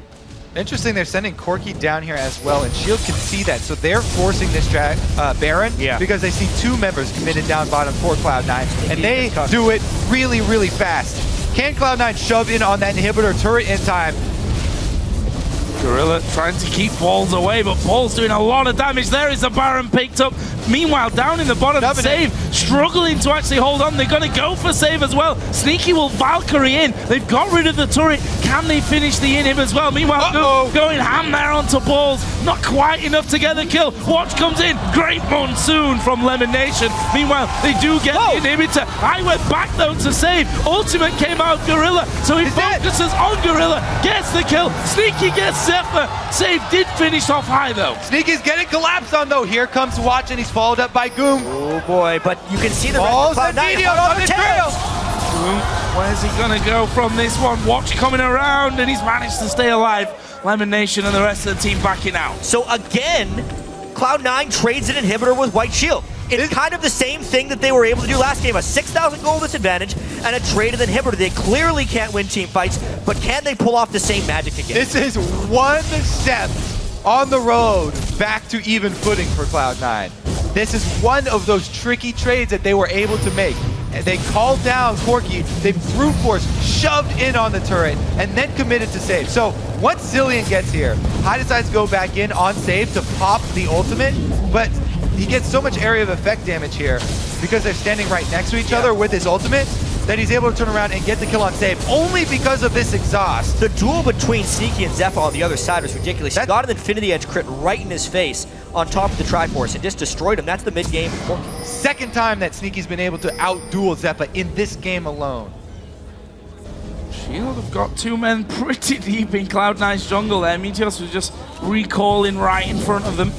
Interesting, they're sending Corki down here as well, and Shield can see that, so they're forcing this Baron because they see two members committed down bottom for Cloud9, and they do it really, really fast. Can Cloud9 shove in on that inhibitor turret in time? Gorilla trying to keep Balls away, but Balls doing a lot of damage. There is a Baron picked up. Meanwhile, down in the bottom, Save struggling to actually hold on. They're going to go for Save as well. Sneaky will Valkyrie in. They've got rid of the turret. Can they finish the inhib as well? Meanwhile, going ham there onto Balls. Not quite enough to get the kill. Watch comes in. Great monsoon from LemonNation. Meanwhile, they do get the inhibitor. I went back though to Save. Ultimate came out Gorilla, so he focuses on Gorilla. Gets the kill. Sneaky gets Zefa. Save did finish off High though. Sneaky's getting collapsed on though. Here comes Watch, and he's followed up by Ggoong. Oh boy, but you can see the Balls and Meteos on the trail. Where's he gonna go from this one? Watch coming around, and he's managed to stay alive. LemonNation and the rest of the team backing out. So again, Cloud9 trades an inhibitor with White Shield. It's kind of the same thing that they were able to do last game, a 6,000 gold disadvantage and a traded inhibitor. They clearly can't win team fights, but can they pull off the same magic again? This is one step on the road back to even footing for Cloud9. This is one of those tricky trades that they were able to make. And they called down Corki, they brute force shoved in on the turret, and then committed to Save. So once Zillion gets here, High decides to go back in on Save to pop the ultimate, but he gets so much area of effect damage here because they're standing right next to each other with his ultimate that he's able to turn around and get the kill on Save only because of this exhaust. The duel between Sneaky and Zefa on the other side was ridiculous. He got an Infinity Edge crit right in his face on top of the Triforce and just destroyed him. That's the mid-game. Second time that Sneaky's been able to out-duel Zefa in this game alone. Shield have got two men pretty deep in Cloud9's jungle there. Meteos was just recalling right in front of them.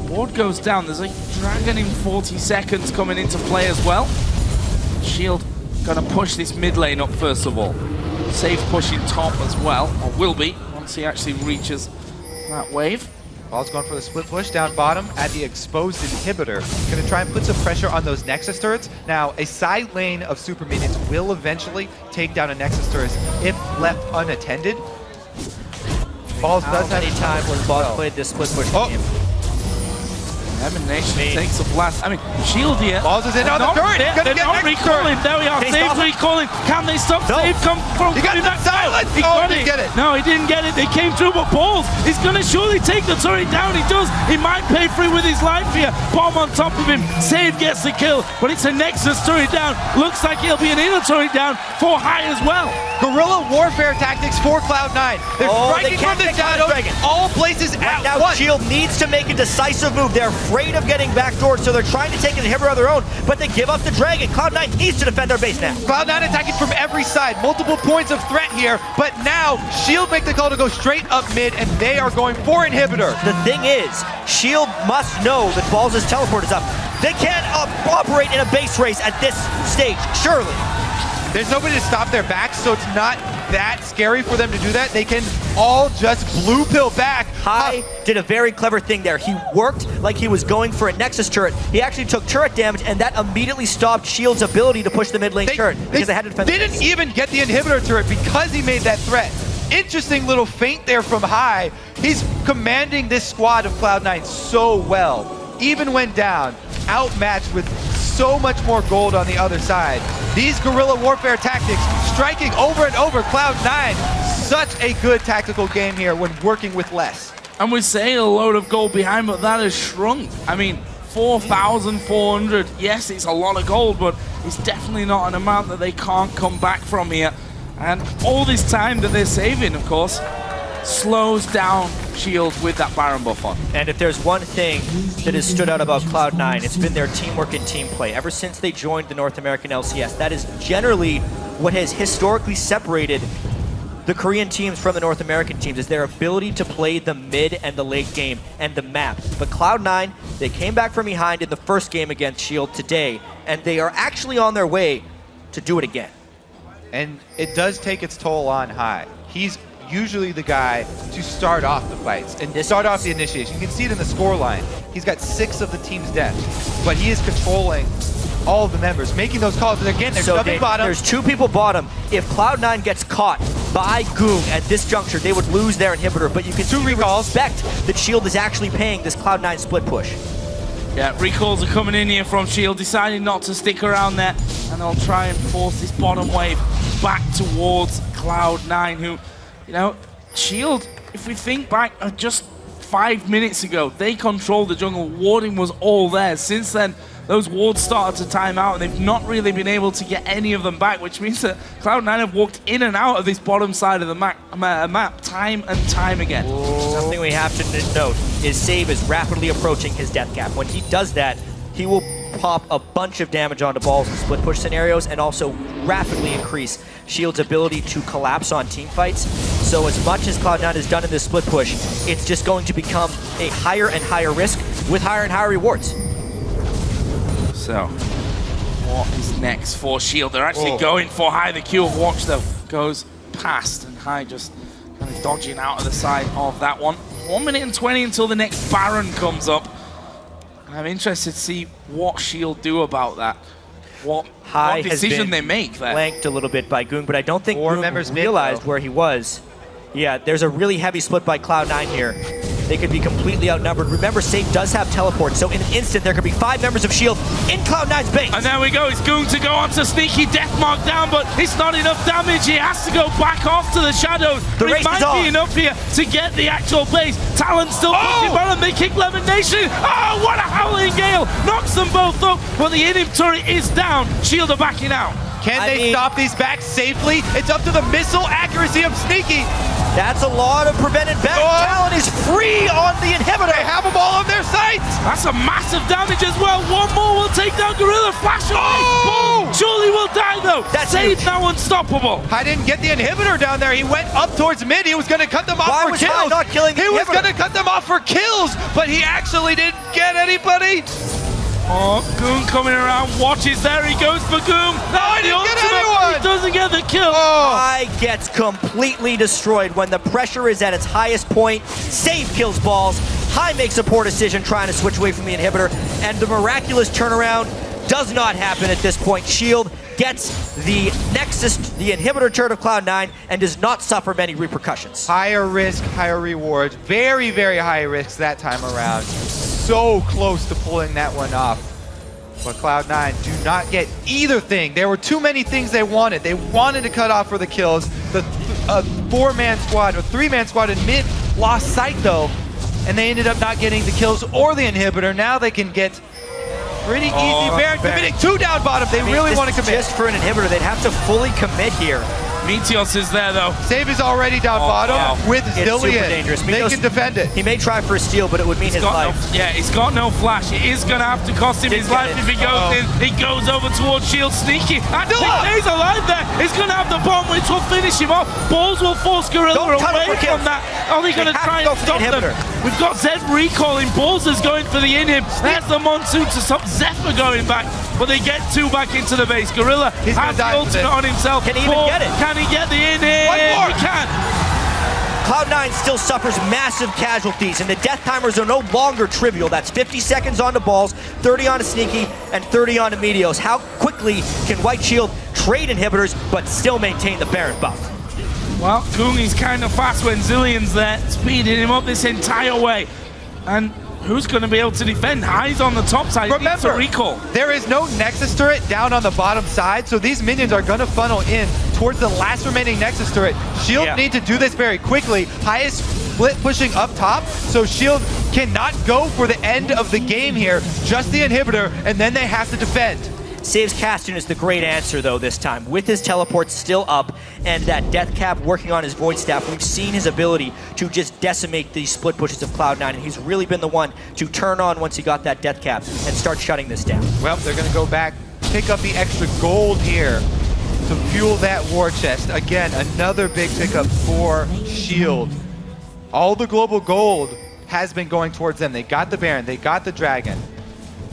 Ward goes down. There's a dragon in 40 seconds coming into play as well. Shield gonna push this mid lane up first of all. Safe pushing top as well, or will be, once he actually reaches that wave. Ball's going for the split push down bottom at the exposed inhibitor. Gonna try and put some pressure on those Nexus turrets. Now, a side lane of super minions will eventually take down a Nexus turret if left unattended. Balls does have many times when Balls played this split push game? LemonNation takes a blast. I mean, Shield here. Balls is in on the turret. They're not recalling. There we are. Save's recalling. Can they stop? No. Save come from. He got the silence. He Oh, got he didn't get it. No, he didn't get it. They came through, but Balls is going to surely take the turret down. He does. He might pay for it with his life here. Bomb on top of him. Save gets the kill, but it's a Nexus turret down. Looks like he'll be an inner turret down for High as well. Guerrilla warfare tactics for Cloud9. They're striking from the shadows, all places at Now once. Shield needs to make a decisive move. They're afraid of getting backdoored, so they're trying to take an inhibitor of their own, but they give up the Dragon. Cloud9 needs to defend their base now. Cloud9 attacking from every side, multiple points of threat here, but now Shield make the call to go straight up mid, and they are going for inhibitor. The thing is, Shield must know that Balls' teleport is up. They can't operate in a base race at this stage, surely. There's nobody to stop their backs, so it's not that scary for them to do that. They can all just blue pill back. High did a very clever thing there. He worked like he was going for a Nexus turret. He actually took turret damage, and that immediately stopped Shield's ability to push the mid lane turret because they had to defend the didn't base. even get the inhibitor turret because he made that threat. Interesting little feint there from High. He's commanding this squad of Cloud9 so well. Even when down, outmatched with so much more gold on the other side. These guerrilla warfare tactics, striking over and over Cloud9. Such a good tactical game here when working with less. And we're saying a load of gold behind, but that has shrunk. I mean, 4,400. Yes, it's a lot of gold, but it's definitely not an amount that they can't come back from here. And all this time that they're saving, of course, slows down Shield with that Baron buff on. And if there's one thing that has stood out about Cloud9, it's been their teamwork and team play. Ever since they joined the North American LCS, that is generally what has historically separated the Korean teams from the North American teams, is their ability to play the mid and the late game and the map. But Cloud9, they came back from behind in the first game against Shield today, and they are actually on their way to do it again. And it does take its toll on High. He's usually the guy to start off the fights and start off the initiation. You can see it in the score line. He's got 6 of the team's deaths, but he is controlling all of the members, making those calls. And again, they're stuffing bottom. There's 2 people bottom. If Cloud9 gets caught by Ggoong at this juncture, they would lose their inhibitor, but you can respect that Shield is actually paying this Cloud9 split push. Yeah, recalls are coming in here from Shield, deciding not to stick around there, and they'll try and force this bottom wave back towards Cloud9, who, you know, Shield, if we think back just 5 minutes ago, they controlled the jungle. Warding was all there. Since then, those wards started to time out, and they've not really been able to get any of them back, which means that Cloud9 have walked in and out of this bottom side of the map time and time again. Something we have to note is Save is rapidly approaching his death cap. When he does that, he will pop a bunch of damage onto balls in split push scenarios and also rapidly increase Shield's ability to collapse on team fights. So as much as Cloud9 has done in this split push, it's just going to become a higher and higher risk with higher and higher rewards. So, what is next for Shield? They're actually going for High. The Q of Watch, though, goes past, and High just kind of dodging out of the side of that one. 1 minute and 20 until the next Baron comes up. And I'm interested to see what Shield do about that. What decision they make there. Flanked a little bit by Ggoong, but I don't think Ggoong realized where he was. Yeah, there's a really heavy split by Cloud9 here. They could be completely outnumbered. Remember, Safe does have teleport, so in an instant, there could be 5 members of Shield in Cloud9's base. And there we go. It's Ggoong to go on to sneaky Deathmark down, but it's not enough damage. He has to go back off to the shadows. The race might be enough here to get the actual base. Talon still pushing Baron. They kick LemonNation. Oh, what a howling gale. Knocks them both up, but the inhib turret is down. Shield are backing out. Can they stop these backs safely? It's up to the missile accuracy of Sneaky. That's a lot of prevented back. Talon is free on the inhibitor. They have them all on their sights. That's a massive damage as well. One more will take down Gorilla. Flash away. Surely will die though. That's Save now unstoppable. I didn't get the inhibitor down there. He went up towards mid. He was going to cut them off for kills. Not killing the he was going to cut them off for kills, but he actually didn't get anybody. Oh, Ggoong coming around. Watches there. He goes for Ggoong. No, he didn't get anyone. He doesn't get the kill. High gets completely destroyed when the pressure is at its highest point. Save kills balls. High makes a poor decision trying to switch away from the inhibitor, and the miraculous turnaround does not happen at this point. Shield gets the Nexus, the inhibitor turret of Cloud9, and does not suffer many repercussions. Higher risk, higher rewards. Very, very high risks that time around. so close to pulling that one off. But Cloud9 do not get either thing. There were too many things they wanted. They wanted to cut off for the kills. The four-man squad or three-man squad in mid lost sight though, and they ended up not getting the kills or the inhibitor. Now they can get pretty easy. Baron committing 2 down bottom. They really want to commit. Just for an inhibitor, they'd have to fully commit here. Meteos is there though. Save is already down bottom with It's super Willian. dangerous. They can defend it. He may try for a steal, but it would mean his life. He's got no flash. It is going to have to cost him his life if he goes in. He goes over towards Shield, sneaky. And he's alive there. He's going to have the bomb, which will finish him off. Balls will force Gorilla away from that. Are they going to try and stop them? We've got Zed recalling. Balls is going for the inhib. There's the Monsoon to stop Zefa going back. But they get 2 back into the base. Gorilla has the ultimate on himself. Can he even get it? Can he get the inhib? One more. He can. Cloud9 still suffers massive casualties, and the death timers are no longer trivial. That's 50 seconds onto Balls, 30 onto Sneaky, and 30 onto Meteos. How quickly can White Shield trade inhibitors but still maintain the Baron buff? Well, Ggoong is kind of fast when Zillion's there, speeding him up this entire way. And who's going to be able to defend? High's on the top side. Remember, recall. there is no Nexus turret down on the bottom side, so these minions are going to funnel in towards the last remaining Nexus turret. Shield need to do this very quickly. Highest split pushing up top, so Shield cannot go for the end of the game here. Just the inhibitor, and then they have to defend. Saves Caston is the great answer, though, this time. With his teleport still up and that Death Cap working on his Void Staff, we've seen his ability to just decimate these split pushes of Cloud9, and he's really been the one to turn on once he got that Death Cap and start shutting this down. Well, they're going to go back, pick up the extra gold here to fuel that war chest. Again, another big pickup for Shield. All the global gold has been going towards them. They got the Baron, they got the Dragon.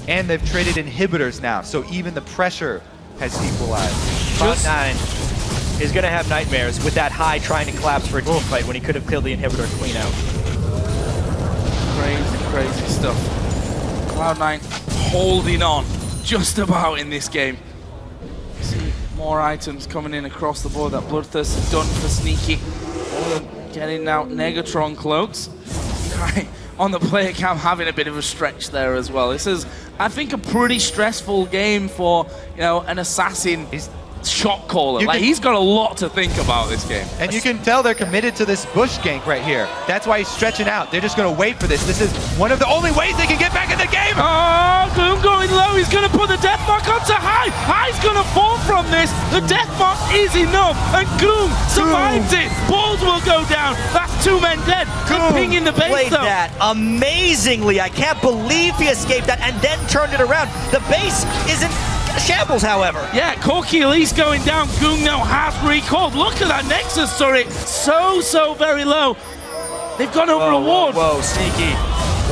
And they've traded inhibitors now, so even the pressure has equalized. Cloud9 is going to have nightmares with that High trying to collapse for a team fight when he could have killed the inhibitor clean out. Crazy, crazy stuff. Cloud9 holding on just about in this game. See more items coming in across the board. That Bloodthirst is done for Sneaky. Getting out Negatron cloaks. On the player cam, having a bit of a stretch there as well. This is, I think, a pretty stressful game for, you know, an assassin shot caller. Like, he's got a lot to think about this game. And you can tell they're committed to this bush gank right here. That's why he's stretching out. They're just going to wait for this. This is one of the only ways they can get back in the game. Oh, Ggoong going low. He's going to put the death mark onto High. High's going to fall from this. The death mark is enough, and Ggoong survives it. Balls will go down. That's 2 men dead. They're pinging the base, played though. that amazingly. I can't believe he escaped that and then turned it around. The base isn't shambles, however. Yeah, Corky Elise going down. Ggoong now has recalled. Look at that Nexus turret. So very low. They've gone over a ward. Whoa, Sneaky.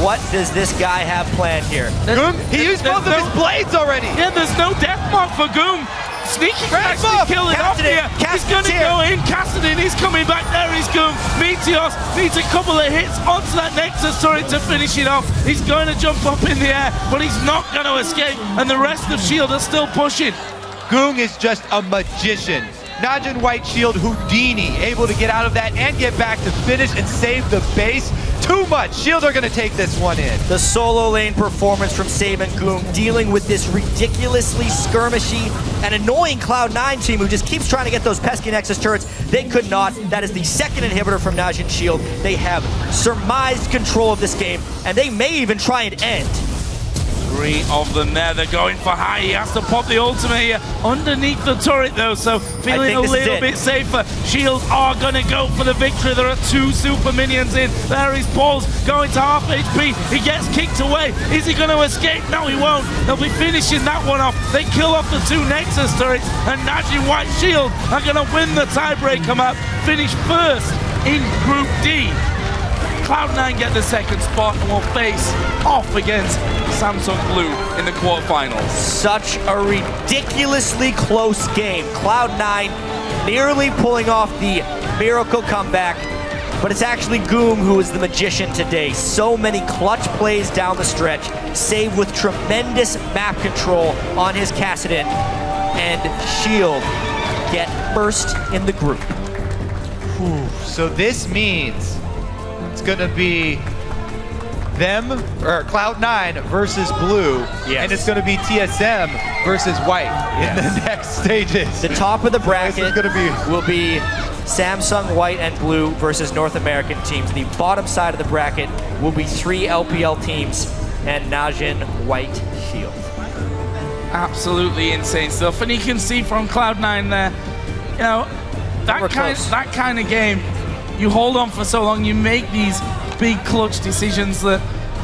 What does this guy have planned here? Ggoong, he used both of his blades already. Yeah, there's no death mark for Ggoong. Sneaky can actually kill it off here. He's going to go in. Cassidin is coming back. There is Ggoong. Meteos needs a couple of hits onto that Nexus turret to finish it off. He's going to jump up in the air, but he's not going to escape. And the rest of Shield are still pushing. Ggoong is just a magician. Najin White Shield Houdini, able to get out of that and get back to finish and save the base. Too much. Shield are going to take this one in. The solo lane performance from Save and Ggoong, dealing with this ridiculously skirmishy and annoying Cloud9 team who just keeps trying to get those pesky Nexus turrets. They could not. That is the second inhibitor from Najin Shield. They have surmised control of this game, and they may even try and end. 3 of them there. They're going for High. He has to pop the ultimate here underneath the turret, though, so feeling a little bit safer. Shield are going to go for the victory. There are 2 super minions in. There is Balls going to half HP. He gets kicked away. Is he going to escape? No, he won't. They'll be finishing that one off. They kill off the 2 Nexus turrets, and Najin White Shield are going to win the tiebreaker map, finish first in Group D. Cloud9 get the second spot and will face off against Samsung Blue in the quarterfinals. Such a ridiculously close game. Cloud9 nearly pulling off the miracle comeback, but it's actually Ggoong who is the magician today. So many clutch plays down the stretch, save with tremendous map control on his Cassidin, and Shield get first in the group. So this means it's going to be them or Cloud9 versus Blue, Yes. and it's going to be TSM versus White in the next stages. The top of the bracket This is going to be will be Samsung, White, and Blue versus North American teams. The bottom side of the bracket will be 3 LPL teams and Najin, White, Shield. Absolutely insane stuff. And you can see from Cloud9 there, you know, We're close. that kind of game, you hold on for so long, you make these big clutch decisions that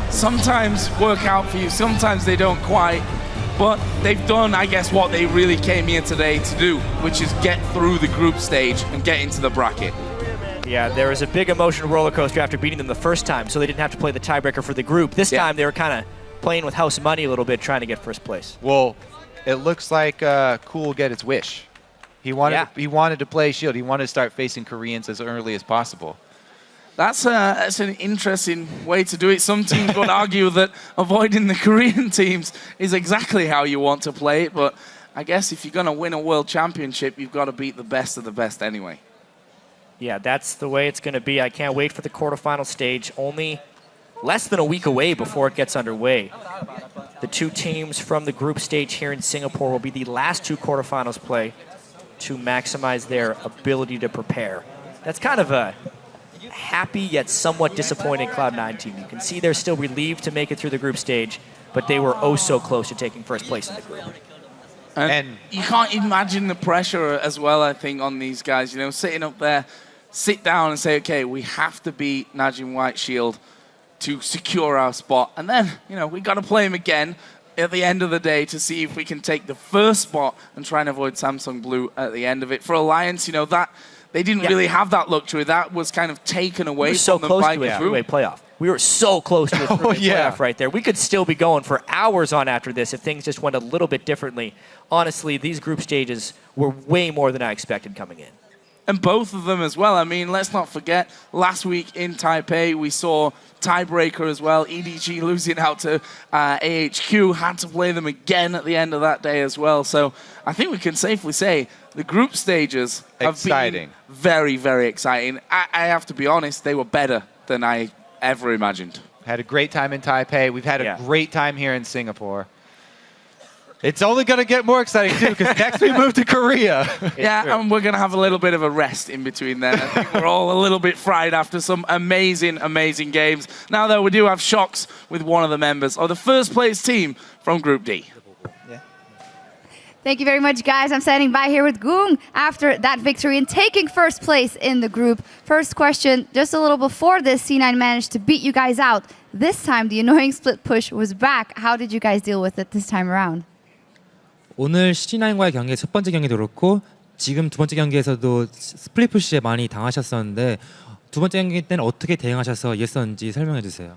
sometimes work out for you, sometimes they don't quite. But they've done, I guess, what they really came here today to do, which is get through the group stage and get into the bracket. Yeah, there was a big emotional roller coaster after beating them the first time, so they didn't have to play the tiebreaker for the group. This time they were kind of playing with house money a little bit, trying to get first place. well. It looks like Cool will get his wish. He wanted to play Shield. He wanted to start facing Koreans as early as possible. That's an interesting way to do it. Some teams would argue that avoiding the Korean teams is exactly how you want to play it, but I guess if you're going to win a world championship, you've got to beat the best of the best anyway. Yeah, that's the way it's going to be. I can't wait for the quarterfinal stage. Only less than a week away before it gets underway. The 2 teams from the group stage here in Singapore will be the last 2 quarterfinals play to maximize their ability to prepare. That's kind of a happy yet somewhat disappointing Cloud9 team. You can see they're still relieved to make it through the group stage, but they were oh so close to taking first place in the group. And you can't imagine the pressure as well, I think, on these guys. You know, sitting up there, sit down and say, okay, we have to beat Najin White Shield to secure our spot. And then, you know, we got to play him again at the end of the day to see if we can take the first spot and try and avoid Samsung Blue at the end of it. For Alliance, you know, that they didn't really have that luxury. That was kind of taken away from them by the group. We were so close to a three-way playoff. We were so close to a three-way playoff right there. We could still be going for hours on after this if things just went a little bit differently. Honestly, these group stages were way more than I expected coming in. And both of them as well. I mean, let's not forget, last week in Taipei, we saw Tiebreaker as well. EDG losing out to AHQ, had to play them again at the end of that day as well. So I think we can safely say the group stages have been very, very exciting. I have to be honest, they were better than I ever imagined. Had a great time in Taipei. We've had a great time here in Singapore. It's only going to get more exciting, too, because next we move to Korea. Yeah, and we're going to have a little bit of a rest in between there. I think we're all a little bit fried after some amazing, amazing games. Now, though, we do have shocks with one of the members of the first place team from Group D. Thank you very much, guys. I'm standing by here with Ggoong after that victory and taking first place in the group. First question, just a little before this, C9 managed to beat you guys out. This time, the annoying split push was back. How did you guys deal with it this time around? 오늘 C9과의 경기 첫 번째 경기도 그렇고 지금 두 번째 경기에서도 스플릿 푸시에 많이 당하셨었는데 두 번째 경기 때는 어떻게 대응하셔서 이겼었는지 설명해 주세요.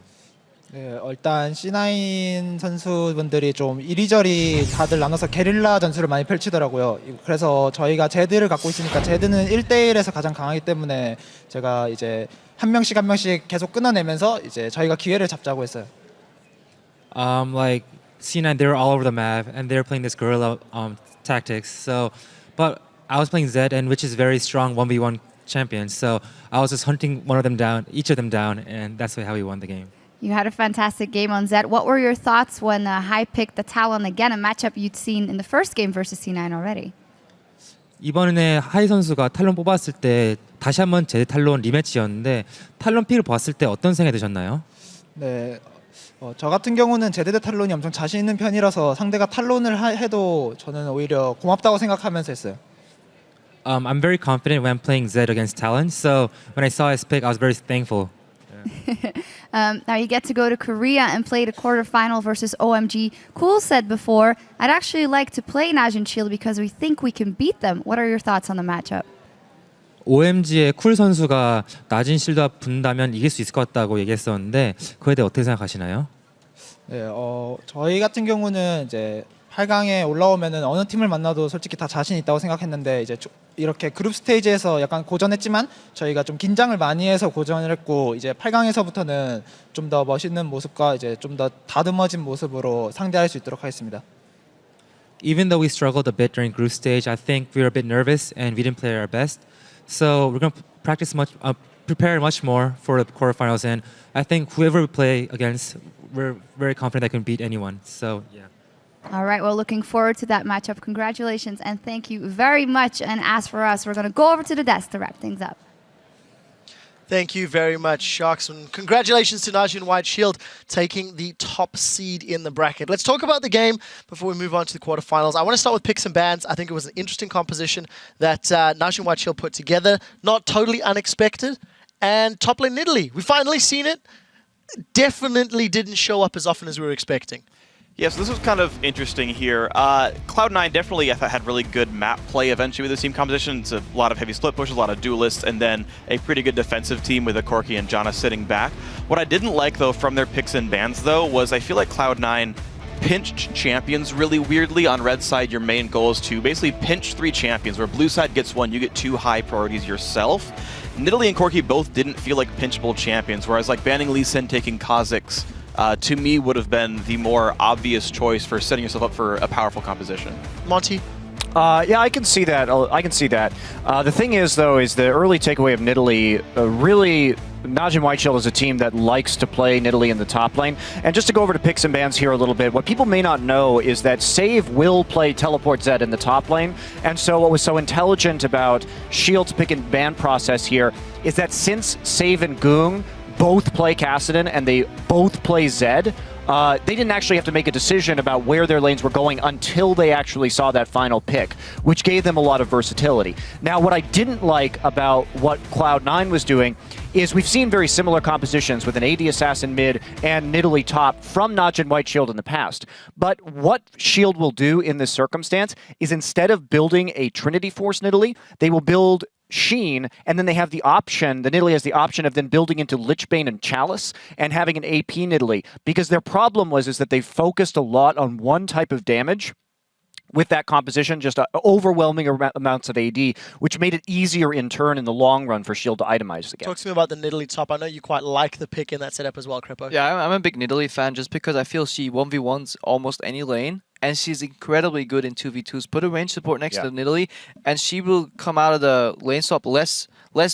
네, 일단 C9 선수분들이 좀 이리저리 다들 나눠서 게릴라 전술을 많이 펼치더라고요. 그래서 저희가 제드를 갖고 있으니까 제드는 1대1에서 가장 강하기 때문에 제가 이제 한 명씩 계속 끊어내면서 이제 저희가 기회를 잡자고 했어요. Like C9, they were all over the map and they were playing this guerrilla tactics. So, but I was playing Zed, and which is very strong 1v1 champion. So I was just hunting one of them down, each of them down, and that's how we won the game. You had a fantastic game on Zed. What were your thoughts when Hai picked the Talon again, a matchup you'd seen in the first game versus C9 already? 이번에 하이 선수가 탈론 뽑았을 때 다시 한번 제드 탈론 리매치였는데 탈론 픽을 봤을 때 어떤 생각이 드셨나요? 네, 저 같은 경우는 제드 대 탈론이 엄청 자신 있는 편이라서 상대가 탈론을 해도 저는 오히려 고맙다고 생각하면서 했어요. I'm very confident when playing Zed against Talon. So when I saw his pick, I was very thankful. Now you get to go to Korea and play the quarterfinal versus OMG. Cool said before, I'd actually like to play Najin Shield because we think we can beat them. What are your thoughts on the matchup? OMG의 쿨 선수가 낮은 실드와 붙는다면 이길 수 있을 것 같다고 얘기했었는데 그에 대해 어떻게 생각하시나요? 네, 저희 같은 경우는 이제 8강에 올라오면은 어느 팀을 만나도 솔직히 다 자신 있다고 생각했는데 이제 이렇게 그룹 스테이지에서 약간 고전했지만 저희가 좀 긴장을 많이 해서 고전을 했고 이제 8강에서부터는 좀 더 멋있는 모습과 이제 좀 더 다듬어진 모습으로 상대할 수 있도록 하겠습니다. Even though we struggled a bit during group stage, I think we were a bit nervous and we didn't play our best. So we're going to practice prepare much more for the quarterfinals, and I think whoever we play against, we're very confident that can beat anyone. So yeah. All right, well, looking forward to that matchup. Congratulations and thank you very much. And as for us, we're going to go over to the desk to wrap things up. Thank you very much, Sharks. And congratulations to Najin White Shield taking the top seed in the bracket. Let's talk about the game before we move on to the quarterfinals. I want to start with picks and bans. I think it was an interesting composition that Najin White Shield put together. Not totally unexpected. And top lane Italy. We've finally seen it. Definitely didn't show up as often as we were expecting. Yeah, so this was kind of interesting here. Cloud9 definitely, I thought, had really good map play eventually with this team composition. It's a lot of heavy split pushes, a lot of duelists, and then a pretty good defensive team with a Corki and Janna sitting back. What I didn't like, though, from their picks and bans, though, was I feel like Cloud9 pinched champions really weirdly. On red side, your main goal is to basically pinch 3 champions, where blue side gets 1, you get 2 high priorities yourself. Nidalee and Corki both didn't feel like pinchable champions, whereas like banning Lee Sin, taking Kha'Zix, to me would have been the more obvious choice for setting yourself up for a powerful composition. Monty? Yeah, I can see that. I can see that. The thing is, though, is the early takeaway of Nidalee really... Najin White Shield is a team that likes to play Nidalee in the top lane. And just to go over to picks and bans here a little bit, what people may not know is that Save will play Teleport Zed in the top lane. And so what was so intelligent about Shield's pick and ban process here is that since Save and Ggoong both play Kassadin and they both play Zed, they didn't actually have to make a decision about where their lanes were going until they actually saw that final pick, which gave them a lot of versatility. Now, what I didn't like about what Cloud9 was doing is we've seen very similar compositions with an AD Assassin mid and Nidalee top from Najin White Shield in the past. But what Shield will do in this circumstance is instead of building a Trinity Force Nidalee, they will build Sheen, and then they have the option, the Nidalee has the option of then building into Lichbane and Chalice and having an AP Nidalee, because their problem is that they focused a lot on one type of damage with that composition, just overwhelming amounts of AD, which made it easier in turn in the long run for Shield to itemize again. Talk to me about the Nidalee top. I know you quite like the pick in that setup as well, Crepo. Yeah, I'm a big Nidalee fan just because I feel she 1v1s almost any lane. And she's incredibly good in 2v2s. Put a range support next to Nidalee, and she will come out of the lane swap less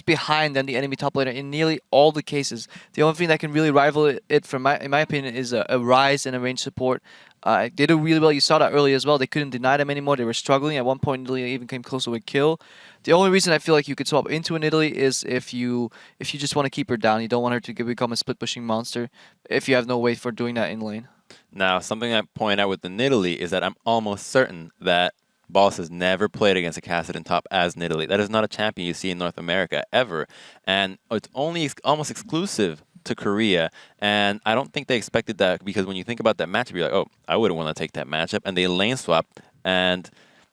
behind than the enemy top laner in nearly all the cases. The only thing that can really rival it, in my opinion, is a Rise and a range support. They did really well. You saw that early as well. They couldn't deny them anymore. They were struggling. At one point, Nidalee even came close to a kill. The only reason I feel like you could swap into a Nidalee is if you just want to keep her down. You don't want her to become a split pushing monster if you have no way for doing that in lane. Now, something I point out with the Nidalee is that I'm almost certain that Boss has never played against a Kassadin top as Nidalee. That is not a champion you see in North America ever. And it's only almost exclusive to Korea. And I don't think they expected that, because when you think about that matchup, you're like, oh, I wouldn't want to take that matchup. And they lane swapped, and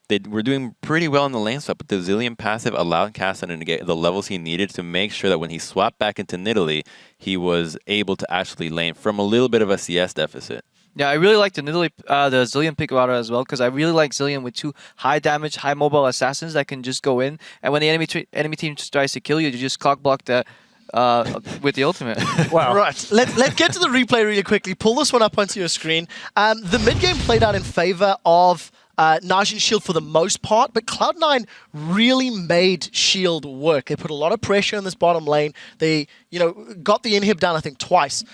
they were doing pretty well in the lane swap, but the Zillion passive allowed Kassadin to get the levels he needed to make sure that when he swapped back into Nidalee, he was able to actually lane from a little bit of a CS deficit. Yeah, I really like the Nidalee, the Zillion pick router as well, because I really like Zillion with 2 high damage, high mobile assassins that can just go in, and when the enemy team tries to kill you, you just cock block that with the ultimate. Wow. Right, let's get to the replay really quickly. Pull this one up onto your screen. The mid game played out in favor of Najin Shield for the most part, but Cloud9 really made Shield work. They put a lot of pressure in this bottom lane. They, got the inhib down, I think, twice.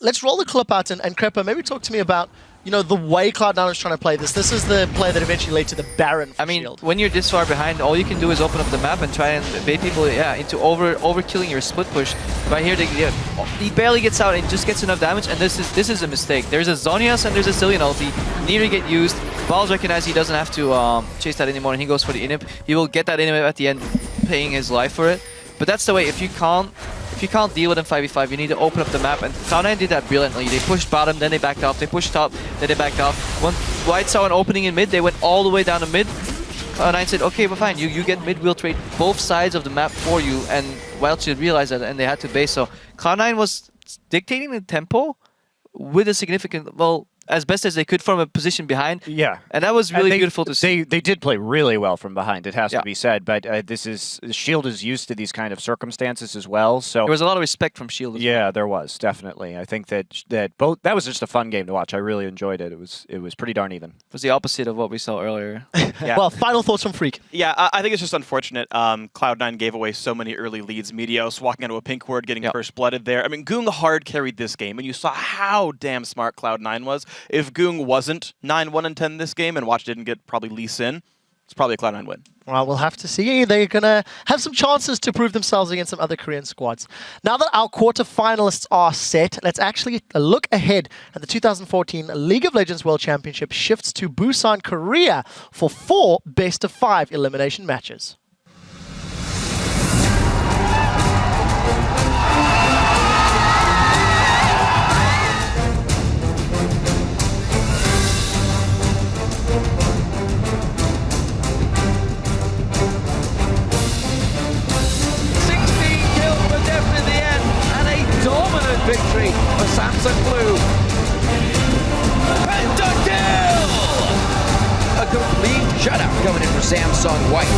Let's roll the clip out, and Crepo, maybe talk to me about, the way Cloud9 was trying to play this. This is the play that eventually led to the Baron for Shield. When you're this far behind, all you can do is open up the map and try and bait people into overkilling your split push. Right here, he barely gets out and just gets enough damage, and this is a mistake. There's a Zhonya's and there's a Zillion ulti. Neither get used. Balls recognize he doesn't have to chase that anymore, and he goes for the inhib. He will get that inhib at the end, paying his life for it. But that's the way. If you can't deal with him 5v5, you need to open up the map, and Cloud9 did that brilliantly. They pushed bottom, then they backed off. They pushed top, then they backed off. When White saw an opening in mid, they went all the way down to mid. Cloud9 said, okay, but fine, you get mid, we'll trade both sides of the map for you, and Wild should realize that, and they had to base. So Cloud9 was dictating the tempo with a significant, as best as they could from a position behind. Yeah. And that was really beautiful to see. They did play really well from behind, it has Yeah. to be said. But Shield is used to these kind of circumstances as well. So There was a lot of respect from Shield as well. yeah, there was definitely. I think that was just a fun game to watch. I really enjoyed it. It was pretty darn even. It was the opposite of what we saw earlier. Yeah. Well, final thoughts from Freak. Yeah, I think it's just unfortunate. Cloud9 gave away so many early leads. Meteos walking into a pink ward, getting first blooded there. I mean, Ggoong hard carried this game, and you saw how damn smart Cloud9 was. If Ggoong wasn't 9-1-10 this game and Watch didn't get probably Lee Sin, it's probably a Cloud9 win. Well, we'll have to see. They're going to have some chances to prove themselves against some other Korean squads. Now that our quarterfinalists are set, let's actually look ahead at the 2014 League of Legends World Championship shifts to Busan, Korea for 4 best-of-5 elimination matches. Victory for Samsung Blue. Pentakill! A complete shutout coming in for Samsung White.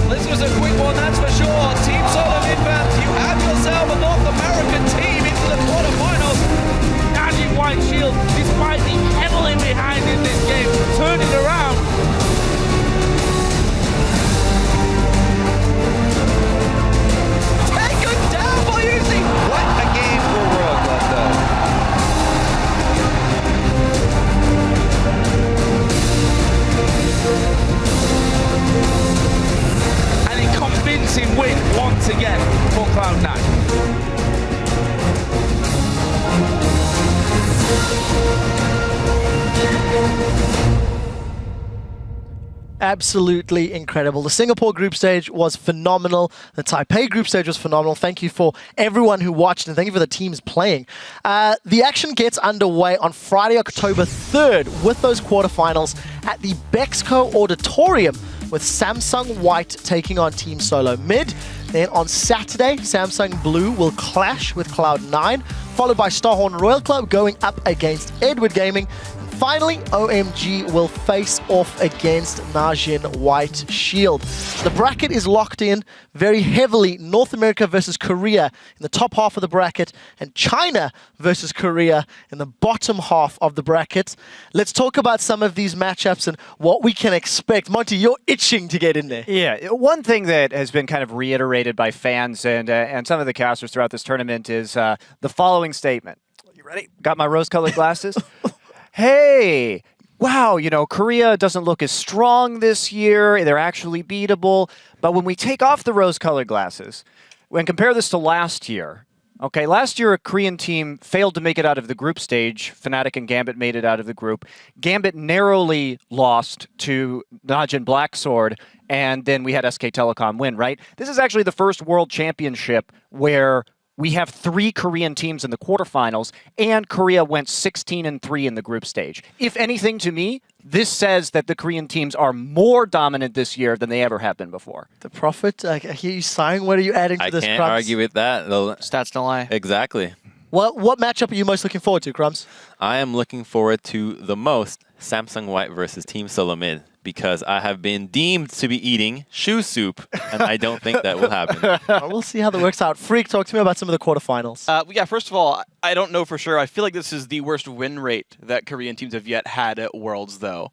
This was a quick one, that's for sure. Team Solo Midfans, you have yourself a North American team into the quarterfinals. Naji White Shield, despite being heavily behind in this game, turning around. What a game for World Cup, though. And a convincing win once again for Cloud9. Absolutely incredible. The Singapore group stage was phenomenal. The Taipei group stage was phenomenal. Thank you for everyone who watched, and thank you for the teams playing. The action gets underway on Friday, October 3rd with those quarterfinals at the Bexco Auditorium with Samsung White taking on Team Solo Mid. Then on Saturday, Samsung Blue will clash with Cloud9, followed by Starhorn Royal Club going up against Edward Gaming. Finally, OMG will face off against Najin White Shield. The bracket is locked in very heavily. North America versus Korea in the top half of the bracket, and China versus Korea in the bottom half of the bracket. Let's talk about some of these matchups and what we can expect. Monty, you're itching to get in there. Yeah, one thing that has been kind of reiterated by fans and some of the casters throughout this tournament is the following statement. You ready? Got my rose-colored glasses? Hey, wow, Korea doesn't look as strong this year. They're actually beatable. But when we take off the rose-colored glasses, when compare this to last year, okay, last year a Korean team failed to make it out of the group stage. Fnatic and Gambit made it out of the group. Gambit narrowly lost to Najin Blacksword, and then we had SK Telecom win, right? This is actually the first World Championship where we have 3 Korean teams in the quarterfinals, and Korea went 16-3 in the group stage. If anything, to me, this says that the Korean teams are more dominant this year than they ever have been before. The Prophet, I hear you sighing. What are you adding to this, I can't Crumbs? argue with that. Stats don't lie. Exactly. What matchup are you most looking forward to, Crumbs? I am looking forward to the most Samsung White versus Team Solo Mid, because I have been deemed to be eating shoe soup, and I don't think that will happen. Well, we'll see how that works out. Freak, talk to me about some of the quarterfinals. Yeah, first of all, I don't know for sure. I feel like this is the worst win rate that Korean teams have yet had at Worlds, though.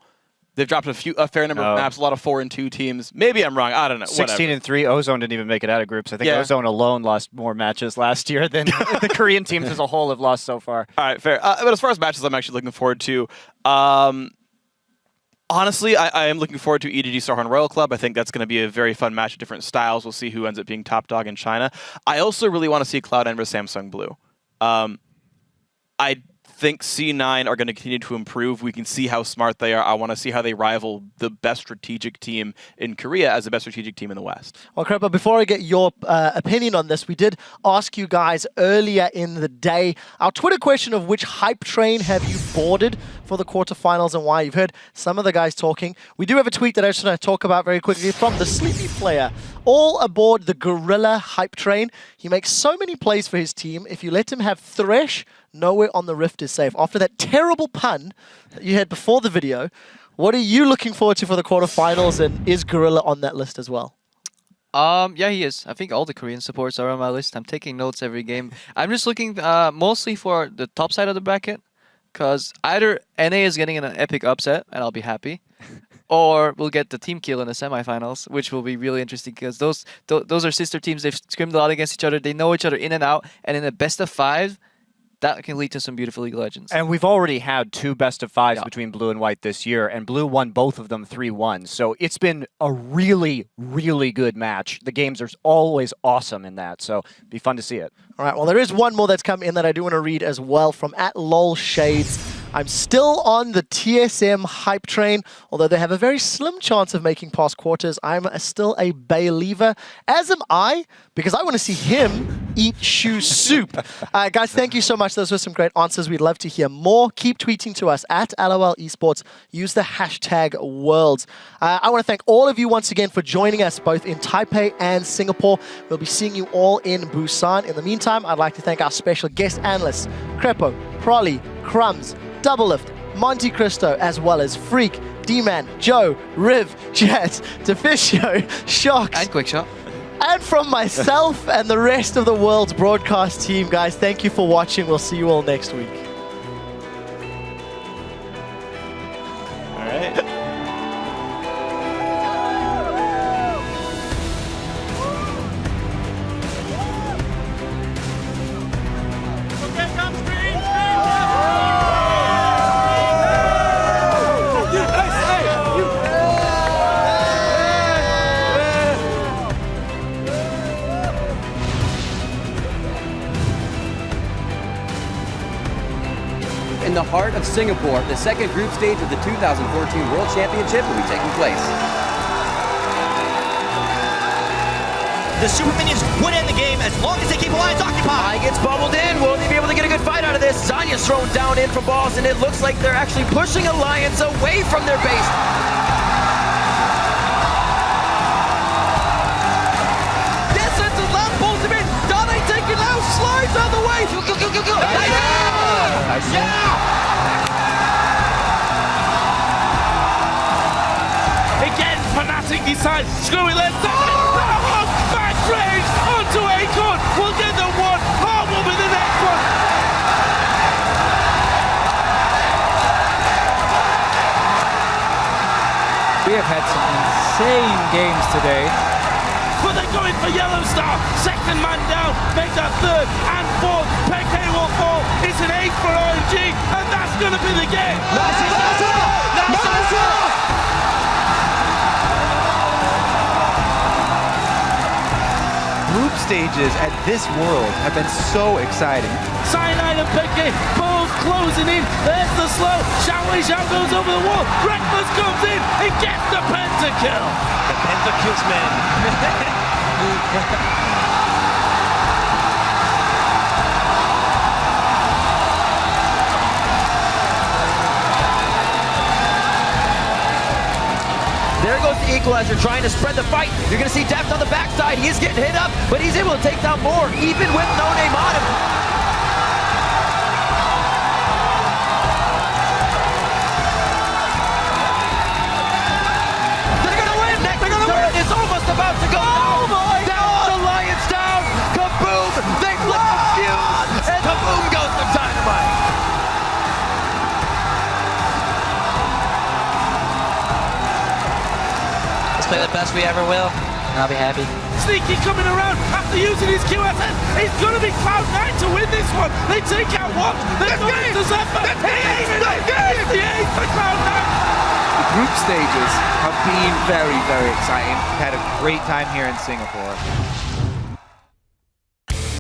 They've dropped a fair number of maps, a lot of 4-2 teams. Maybe I'm wrong. I don't know. 16-3. Ozone didn't even make it out of groups. I think Yeah. Ozone alone lost more matches last year than the Korean teams as a whole have lost so far. All right, fair. But as far as matches I'm actually looking forward to, honestly, I am looking forward to EDG Starhorn Royal Club. I think that's going to be a very fun match of different styles. We'll see who ends up being top dog in China. I also really want to see Cloud9 versus Samsung Blue. I think C9 are going to continue to improve. We can see how smart they are. I want to see how they rival the best strategic team in Korea as the best strategic team in the West. Well, Crepa, before I get your opinion on this, we did ask you guys earlier in the day our Twitter question of which hype train have you boarded for the quarterfinals and why. You've heard some of the guys talking. We do have a tweet that I just want to talk about very quickly from the Sleepy Player. All aboard the Gorilla hype train. He makes so many plays for his team. If you let him have Thresh, nowhere on the Rift is safe. After that terrible pun that you had before the video, what are you looking forward to for the quarterfinals, and is Gorilla on that list as well? Yeah, he is. I think all the Korean supports are on my list. I'm taking notes every game. I'm just looking mostly for the top side of the bracket, because either NA is getting an epic upset, and I'll be happy, or we'll get the team kill in the semifinals, which will be really interesting, because those are sister teams. They've scrimmed a lot against each other. They know each other in and out, and in a best of 5, that can lead to some beautiful League of Legends. And we've already had 2 best of 5s between Blue and White this year, and Blue won both of them 3-1. So it's been a really, really good match. The games are always awesome in that, so it'd be fun to see it. All right, well, there is one more that's come in that I do want to read as well from @LolShades. I'm still on the TSM hype train, although they have a very slim chance of making past quarters. I'm still a believer, as am I, because I want to see him eat shoe soup. Guys, thank you so much. Those were some great answers. We'd love to hear more. Keep tweeting to us at LOL Esports. Use the hashtag Worlds. I want to thank all of you once again for joining us, both in Taipei and Singapore. We'll be seeing you all in Busan. In the meantime, I'd like to thank our special guest analysts, Crepo, Prolly, Crumbs, Doublelift, Monte Cristo, as well as Freak, D-Man, Joe, Riv, Jet, Deficio, Shocks, and Quickshot. And from myself and the rest of the World's broadcast team, guys, thank you for watching. We'll see you all next week. All right. In the heart of Singapore, the second group stage of the 2014 World Championship will be taking place. The Super Minions would end the game as long as they keep Alliance occupied. Gets bubbled in. Will they be able to get a good fight out of this? Zanya's thrown down in from balls, and it looks like they're actually pushing Alliance away from their base. Distance and left pulls him in. Dane taking out, slides out of the way. Go. Again, Fnatic decides, screw it, let's back range onto Acorn. We'll get the one. Hart will be the next one. We have had some insane games today. But they're going for Yellow Star. Second man down, make that third and fourth. PK will fall. It's an 8 for OMG, and that's going to be the game. Group stages at this World have been so exciting. Cyanide and PK both closing in. There's the slow. Xiao goes over the wall. Reckless comes in. He gets the pentakill. The pentakills, man. There goes the equalizer, trying to spread the fight. You're going to see Deft on the backside. He is getting hit up, but he's able to take down more, even with no name on him. They're going to win. They're going to win. It's almost about to go down. My God. Alliance down. Kaboom. They flip the fuse, and kaboom goes the dynamite. Play the best we ever will, and I'll be happy. Sneaky coming around after using his QSS. It's going to be Cloud9 to win this one. They take out one. They're going to Zefa. It's the ace for Cloud9. The group stages have been very, very exciting. We've had a great time here in Singapore.